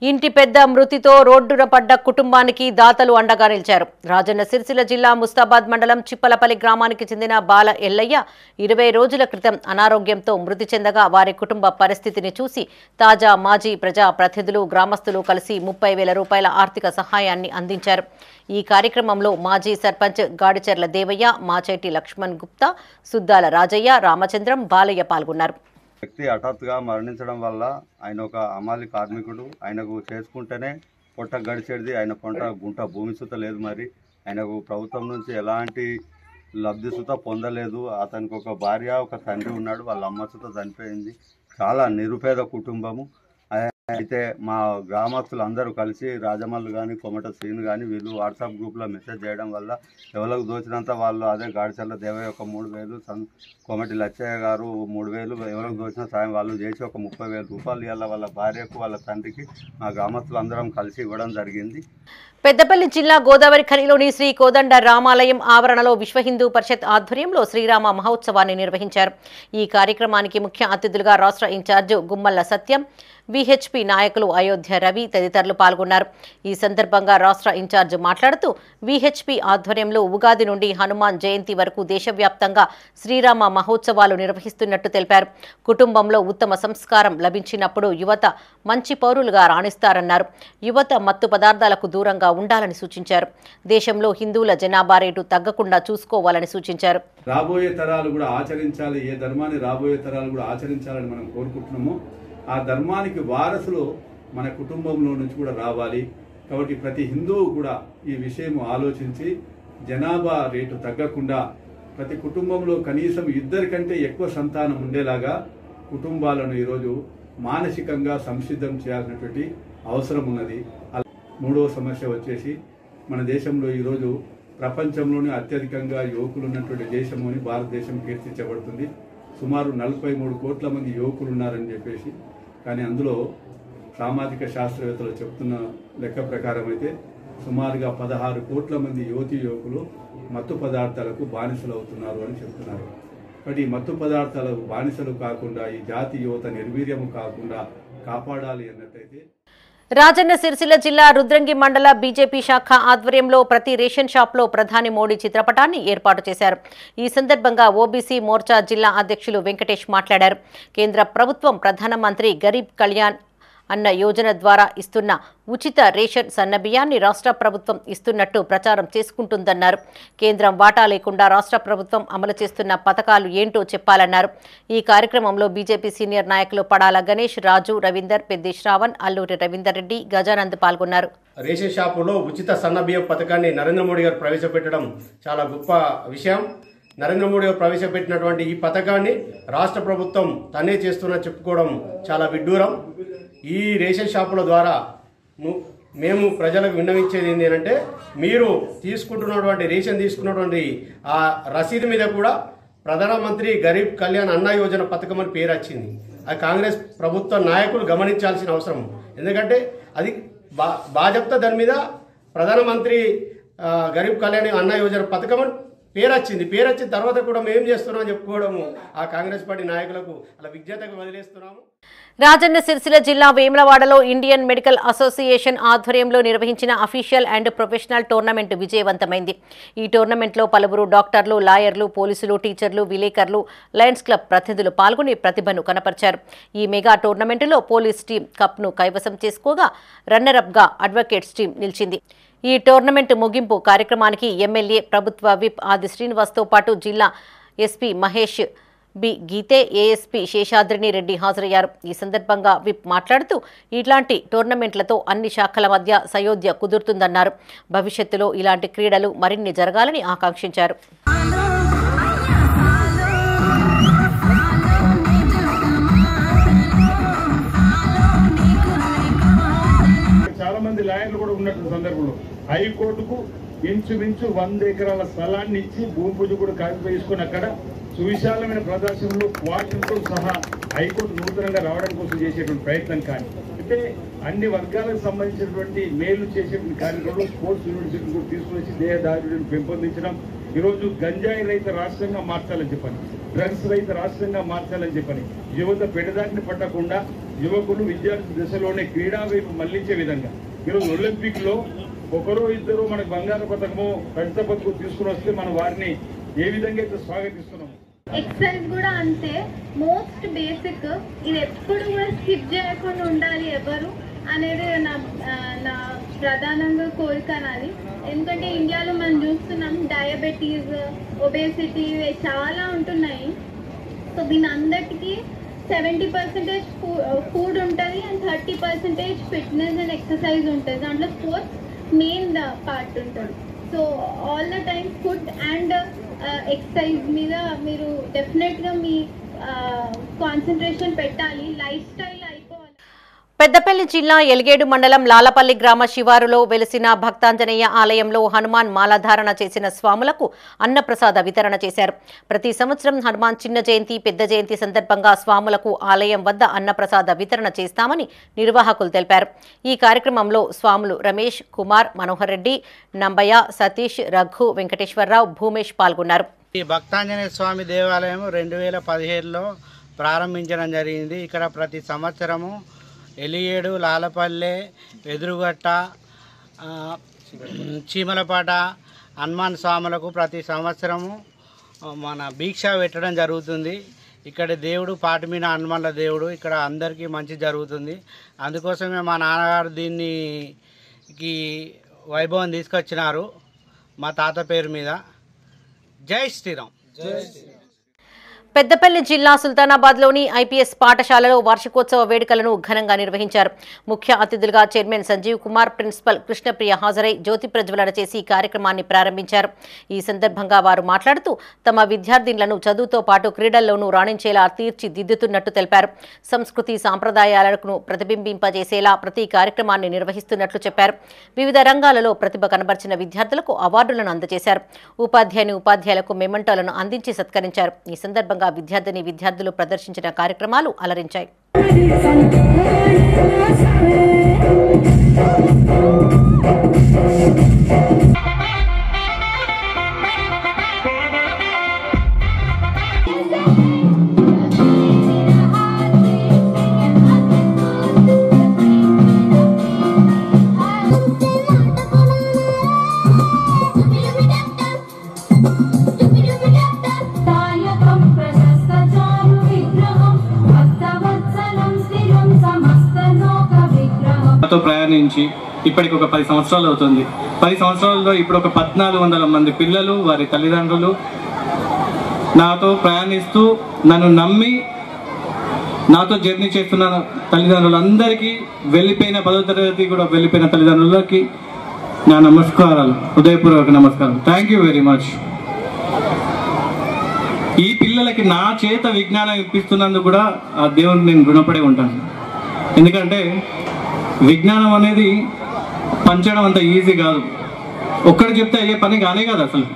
ఇంటి పెద్ద మృతితో రోడ్డున పడ్డ కుటుంబానికి దాతలు అండగా నిలిచారు. రాజన్న సిరిసిల్ల జిల్లా ముస్తాబాద్ మండలం చిప్పలపల్లి గ్రామానికి చెందిన బాల ఎల్లయ్య 20 రోజుల క్రితం అనారోగ్యంతో మృతి చెందగా వారి కుటుంబ పరిస్థితిని చూసి తాజా మాజీ ప్రజా ప్రతినిధులు, గ్రామస్తులు కలిసి 30,000 రూపాయల ఆర్థిక సహాయాన్ని అందించారు. ఈ కార్యక్రమంలో మాజీ సర్పంచ్ గాడిచెర్ల దేవయ్య, మాచేటి లక్ష్మణ్ గుప్తా, సుద్దాల రాజయ్య, రామచంద్రం, బాలయ్య పాల్గొన్నారు. వ్యక్తి హఠాత్తుగా మరణించడం వల్ల ఆయన ఒక అమాలి కార్మికుడు. ఆయనకు చేసుకుంటేనే పొట్ట గడిచేది. ఆయన గుంట భూమి సుత లేదు. మరి ఆయనకు ప్రభుత్వం నుంచి ఎలాంటి లబ్ధి సుత పొందలేదు. అతనికి ఒక భార్య, ఒక తండ్రి ఉన్నాడు. వాళ్ళ అమ్మ సుత చనిపోయింది. చాలా నిరుపేద కుటుంబము. అయితే మా గ్రామస్తులు అందరూ కలిసి రాజమల్లు కానీ, కొమట శ్రీను కానీ వీళ్ళు వాట్సాప్ గ్రూప్లో మెసేజ్ చేయడం వల్ల ఎవరికి దోచినంత వాళ్ళు, అదే గాడిచర్ల దేవయ్య ఒక 3,000, కొమటి లచ్చయ్య గారు 3,000, ఎవరికి దోచిన సాయం వాళ్ళు చేసి ఒక 30,000 రూపాయలు ఇవాళ వాళ్ళ భార్యకు, వాళ్ళ తండ్రికి మా గ్రామస్తులు అందరం కలిసి ఇవ్వడం జరిగింది. పెద్దపల్లి జిల్లా గోదావరి ఖనిలోని శ్రీ కోదండ రామాలయం ఆవరణలో విశ్వ హిందూ పరిషత్ ఆధ్వర్యంలో శ్రీరామ మహోత్సవాన్ని నిర్వహించారు. ఈ కార్యక్రమానికి ముఖ్య అతిథులుగా రాష్ట్ర ఇన్ఛార్జ్ గుమ్మల్ల సత్యం, విహెచ్పి నాయకులు అయోధ్య రవి తదితరులు పాల్గొన్నారు. ఈ సందర్భంగా రాష్ట్ర ఇన్ఛార్జ్ మాట్లాడుతూ విహెచ్పి ఆధ్వర్యంలో ఉగాది నుండి హనుమాన్ జయంతి వరకు దేశవ్యాప్తంగా శ్రీరామ మహోత్సవాలు నిర్వహిస్తున్నట్టు తెలిపారు. కుటుంబంలో ఉత్తమ సంస్కారం లభించినప్పుడు యువత మంచి పౌరులుగా రాణిస్తారన్నారు. యువత మత్తు పదార్థాలకు దూరంగా ఉండాలని సూచించారు. దేశంలో హిందువుల జనాభా రేటు తగ్గకుండా చూసుకోవాలని సూచించారు. రాబోయే తరాలు కూడా ఆచరించాలి. ఏ ధర్మాన్ని రాబోయే తరాలు కూడా ఆచరించాలని మనం కోరుకుంటున్నామో ఆ ధర్మానికి వారసులు మన కుటుంబంలో నుంచి కూడా రావాలి. కాబట్టి ప్రతి హిందువు కూడా ఈ విషయం ఆలోచించి జనాభా రేటు తగ్గకుండా ప్రతి కుటుంబంలో కనీసం 2 కంటే ఎక్కువ సంతానం ఉండేలాగా కుటుంబాలను ఈరోజు మానసికంగా సంసిద్ధం చేయాల్సినటువంటి అవసరం ఉన్నది. 3వ సమస్య వచ్చేసి మన దేశంలో ఈరోజు ప్రపంచంలోనే అత్యధికంగా యువకులు ఉన్నటువంటి దేశం అని భారతదేశం కీర్తించబడుతుంది. సుమారు 43 కోట్ల మంది యువకులు ఉన్నారని చెప్పేసి, కానీ అందులో సామాజిక శాస్త్రవేత్తలు చెప్తున్న లెక్క ప్రకారం అయితే సుమారుగా 16 కోట్ల మంది యువకులు మత్తు పదార్థాలకు బానిసలు అవుతున్నారు అని చెప్తున్నారు. కాబట్టి ఈ మత్తు పదార్థాలకు బానిసలు కాకుండా ఈ జాతి యువత నిర్వీర్యము కాకుండా కాపాడాలి అన్నట్టయితే రాజన్న సిరిసిల్ల జిల్లా రుద్రంగి మండల బీజేపీ శాఖ ఆధ్వర్యంలో ప్రతి రేషన్ షాప్లో ప్రధాని మోడీ చిత్రపటాన్ని ఏర్పాటు చేశారు. ఈ సందర్భంగా ఓబీసీ మోర్చా జిల్లా అధ్యక్షులు వెంకటేష్ మాట్లాడారు. కేంద్ర ప్రభుత్వం ప్రధానమంత్రి గరీబ్ కళ్యాణ్ అన్న యోజన ద్వారా ఇస్తున్న ఉచిత రేషన్ సన్నబియ్యాన్ని రాష్ట్ర ప్రభుత్వం ఇస్తున్నట్టు ప్రచారం చేసుకుంటుందన్నారు. కేంద్రం వాటా లేకుండా రాష్ట్ర ప్రభుత్వం అమలు చేస్తున్న పథకాలు ఏంటో చెప్పాలన్నారు. ఈ కార్యక్రమంలో బీజేపీ సీనియర్ నాయకులు పడాల గణేష్, రాజు, రవీందర్, పెద్ది శ్రావణ్, అల్లూరి రవీందర్ రెడ్డి, గజానంద్ పాల్గొన్నారు. రేషన్ షాపులో ఉచిత సన్నబియ్యం పథకాన్ని నరేంద్ర మోడీ గారు ప్రవేశపెట్టడం చాలా గొప్ప విషయం. నరేంద్ర మోడీ గారు ప్రవేశపెట్టినటువంటి ఈ పథకాన్ని రాష్ట్ర ప్రభుత్వం తనే చేస్తున్నా చెప్పుకోవడం చాలా విడ్డూరం. ఈ రేషన్ షాపుల ద్వారా మేము ప్రజలకు విన్నవించేది ఏంటంటే, మీరు తీసుకుంటున్నటువంటి రేషన్ తీసుకున్నటువంటి ఆ రసీదు మీద కూడా ప్రధానమంత్రి గరీబ్ కళ్యాణ్ అన్న యోజన పథకం అని పేరు వచ్చింది. అది కాంగ్రెస్ ప్రభుత్వ నాయకులు గమనించాల్సిన అవసరం. ఎందుకంటే అది బాజప్తా దాని మీద ప్రధానమంత్రి గరీబ్ కళ్యాణ్ అన్న యోజన పథకం అని పేరు వచ్చింది. పేరు వచ్చిన తర్వాత కూడా మేము చేస్తున్నాం చెప్పుకోవడము ఆ కాంగ్రెస్ పార్టీ నాయకులకు అలా విజ్ఞతకు వదిలేస్తున్నాము. రాజన్న సిరిసిల్ల జిల్లా వేములవాడలో ఇండియన్ మెడికల్ అసోసియేషన్ ఆధ్వర్యంలో నిర్వహించిన అఫీషియల్ అండ్ ప్రొఫెషనల్ టోర్నమెంట్ విజయవంతమైంది. ఈ టోర్నమెంట్లో పలువురు డాక్టర్లు, లాయర్లు, పోలీసులు, టీచర్లు, విలేకరులు, లయన్స్ క్లబ్ ప్రతినిధులు పాల్గొని ప్రతిభను కనపరిచారు. ఈ మెగా టోర్నమెంటులో పోలీస్ టీం కప్ను కైవసం చేసుకోగా రన్నరప్గా అడ్వకేట్స్ టీం నిలిచింది. ఈ టోర్నమెంట్ ముగింపు కార్యక్రమానికి ఎమ్మెల్యే, ప్రభుత్వ విప్ ఆది శ్రీనివాస్తో పాటు జిల్లా ఎస్పీ మహేష్ బి గీతే, ఏఎస్పీ శేషాద్రిని రెడ్డి హాజరయ్యారు. ఈ సందర్భంగా విప్ మాట్లాడుతూ ఇలాంటి టోర్నమెంట్లతో అన్ని శాఖల మధ్య సయోధ్య కుదురుతుందన్నారు. భవిష్యత్తులో ఇలాంటి క్రీడలు మరిన్ని జరగాలని ఆకాంక్షించారు. చాలా మంది లాయర్లు కూడా ఉన్నటువంటి సందర్భంలో హైకోర్టుకు ఇంచుమించు 100 ఎకరాల స్థలాన్ని ఇచ్చి భూమి పూజ కూడా కాపీ చేసుకుని అక్కడ సువిశాలమైన ప్రదర్శనలో క్వార్టర్తో సహా హైకోర్టు నూతనంగా రావడం కోసం చేసేటువంటి ప్రయత్నం. కానీ అంటే అన్ని వర్గాలకు సంబంధించినటువంటి మేలు చేసేటువంటి కార్యక్రమంలో స్పోర్ట్స్ యూనివర్సిటీ కూడా తీసుకొచ్చి దేహదారులను పెంపొందించడం, ఈరోజు గంజాయి రహిత రాష్ట్రంగా మార్చాలని చెప్పని, డ్రగ్స్ రహిత రాష్ట్రంగా మార్చాలని చెప్పని, యువత పెడదాటిని పట్టకుండా యువకులు విద్యార్థి దశలోనే క్రీడా వైపు మళ్లించే విధంగా ఈరోజు ఒలింపిక్ లో ఒకరో ఇద్దరు మనకు బంగారు పథకము, రజత పథకం తీసుకుని వస్తే మనం వారిని ఏ విధంగా అయితే స్వాగతిస్తున్నాము. ఎక్సర్సైజ్ కూడా అంతే, మోస్ట్ బేసిక్. ఇది ఎప్పుడు కూడా స్కిప్ చేయకుండా ఉండాలి ఎవరు అనేది నా ప్రధానంగా కోరిక నాది. ఎందుకంటే ఇండియాలో మనం చూస్తున్నాం డయాబెటీస్, ఒబేసిటీ చాలా ఉంటున్నాయి. సో దీని అందరికీ 70% ఫుడ్ ఉంటుంది అండ్ 30% ఫిట్నెస్ అండ్ ఎక్సర్సైజ్ ఉంటుంది. దాంట్లో స్పోర్ట్స్ మెయిన్ పార్ట్ ఉంటుంది. So all the time food and exercise మీద మీరు డెఫినెట్గా మీ కాన్సన్ట్రేషన్ పెట్టాలి. లైఫ్ స్టైల్ అయిపోవాలి. పెద్దపల్లి జిల్లా ఎలిగేడు మండలం లాలపల్లి గ్రామ శివారులో వెలిసిన భక్తాంజనేయ ఆలయంలో హనుమాన్ మాలధారణ చేసిన స్వాములకు అన్నప్రసాద వితరణ చేశారు. ప్రతి సంవత్సరం హనుమాన్ చిన్న జయంతి, పెద్ద జయంతి సందర్భంగా స్వాములకు ఆలయం వద్ద అన్నప్రసాద వితరణ చేస్తామని నిర్వాహకులు తెలిపారు. ఈ కార్యక్రమంలో స్వాములు రమేష్, కుమార్, మనోహర్ రెడ్డి, నంబయ్య, సతీష్, రఘు, వెంకటేశ్వరరావు, భూమేష్ పాల్గొన్నారు. ఈ భక్తాంజనేయ స్వామి దేవాలయం 2017లో ప్రారంభించడం జరిగింది. ఇక్కడ ప్రతి సంవత్సరము ఎలియేడు, లాలపల్లె, ఎదురుగట్ట, చీమలపాట హనుమాన్ స్వాములకు ప్రతి సంవత్సరము మన దీక్ష పెట్టడం జరుగుతుంది. ఇక్కడ దేవుడు పాటిమీన హనుమాన్ల దేవుడు, ఇక్కడ అందరికీ మంచి జరుగుతుంది. అందుకోసమే మా నాన్నగారు దీనికి వైభవం తీసుకొచ్చినారు మా తాత పేరు మీద. జై శ్రీరామ్. పెద్దపల్లి జిల్లా సుల్తానాబాద్లోని ఐపీఎస్ పాఠశాలలో వార్షికోత్సవ వేడుకలను ఘనంగా నిర్వహించారు. ముఖ్య అతిథులుగా చైర్మన్ సంజీవ్ కుమార్, ప్రిన్సిపల్ కృష్ణప్రియ హాజరై జ్యోతి ప్రజ్వలన చేసి కార్యక్రమాన్ని ప్రారంభించారు. ఈ సందర్భంగా వారు మాట్లాడుతూ తమ విద్యార్థినులను చదువుతో పాటు క్రీడల్లోనూ రాణించేలా తీర్చిదిద్దుతున్నట్టు తెలిపారు. సంస్కృతి సాంప్రదాయాలను ప్రతిబింబింపజేసేలా ప్రతి కార్యక్రమాన్ని నిర్వహిస్తున్నట్లు చెప్పారు. వివిధ రంగాలలో ప్రతిభ కనబర్చిన విద్యార్థులకు అవార్డులను అందజేశారు. ఉపాధ్యాయులకు మెమెంటోలను అందించి సత్కరించారు. ఈ సందర్భంగా విద్యార్థులు ప్రదర్శించిన కార్యక్రమాలు అలరించాయి. ప్రయాణించి ఇప్పటికి ఒక 10 సంవత్సరాలు అవుతుంది. 10 సంవత్సరాల్లో ఇప్పుడు ఒక 1400 మంది పిల్లలు వారి తల్లిదండ్రులు నాతో ప్రయాణిస్తూ నన్ను నమ్మి నాతో జర్నీ చేస్తున్న తల్లిదండ్రులందరికీ, వెళ్ళిపోయిన 10వ తరగతి కూడా వెళ్ళిపోయిన తల్లిదండ్రులకి నా నమస్కారాలు, హృదయపూర్వక నమస్కారం. Thank you very much. ఈ పిల్లలకి నా చేత విజ్ఞానం ఇప్పిస్తున్నందుకు కూడా ఆ దేవుడికి నేను రుణపడి ఉంటాను. ఎందుకంటే విజ్ఞానం అనేది పంచడం అంత ఈజీ కాదు. ఒక్కడు చెప్తే అయ్యే పని కానే కాదు అసలు.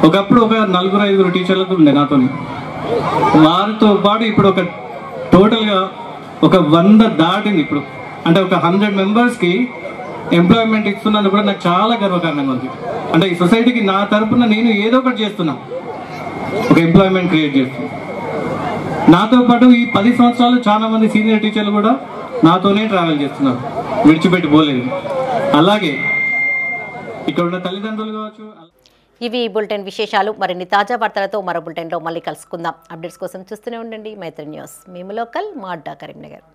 ఒకప్పుడు ఒక 4-5 టీచర్లతో ఉండే నాతోని. వారితో పాటు ఇప్పుడు ఒక టోటల్గా ఒక 100 దాటింది ఇప్పుడు. అంటే ఒక 100 మెంబర్స్కి ఎంప్లాయ్మెంట్ ఇస్తున్నందుకు కూడా నాకు చాలా గర్వకారణంగా ఉంది. అంటే ఈ సొసైటీకి నా తరపున నేను ఏదో ఒకటి చేస్తున్నా, ఒక ఎంప్లాయ్మెంట్ క్రియేట్ చేస్తున్నా. నాతో పాటు ఈ 10 సంవత్సరాలు చాలా మంది సీనియర్ టీచర్లు కూడా నాతోనే ట్రావెల్ చేస్తున్నారు, విడిచిపెట్టి పోలేదు. అలాగే ఇక్కడ ఉన్న తల్లిదండ్రులు కావచ్చు. ఇవి ఈ బులెటిన్ విశేషాలు. మరిన్ని తాజా వార్తలతో మరో బులెటిన్లో మళ్ళీ కలుసుకుందాం. అప్డేట్స్ కోసం చూస్తూనే ఉండండి మైత్రి న్యూస్. మేము లోకల్, మా అడ్డా కరీంనగర్.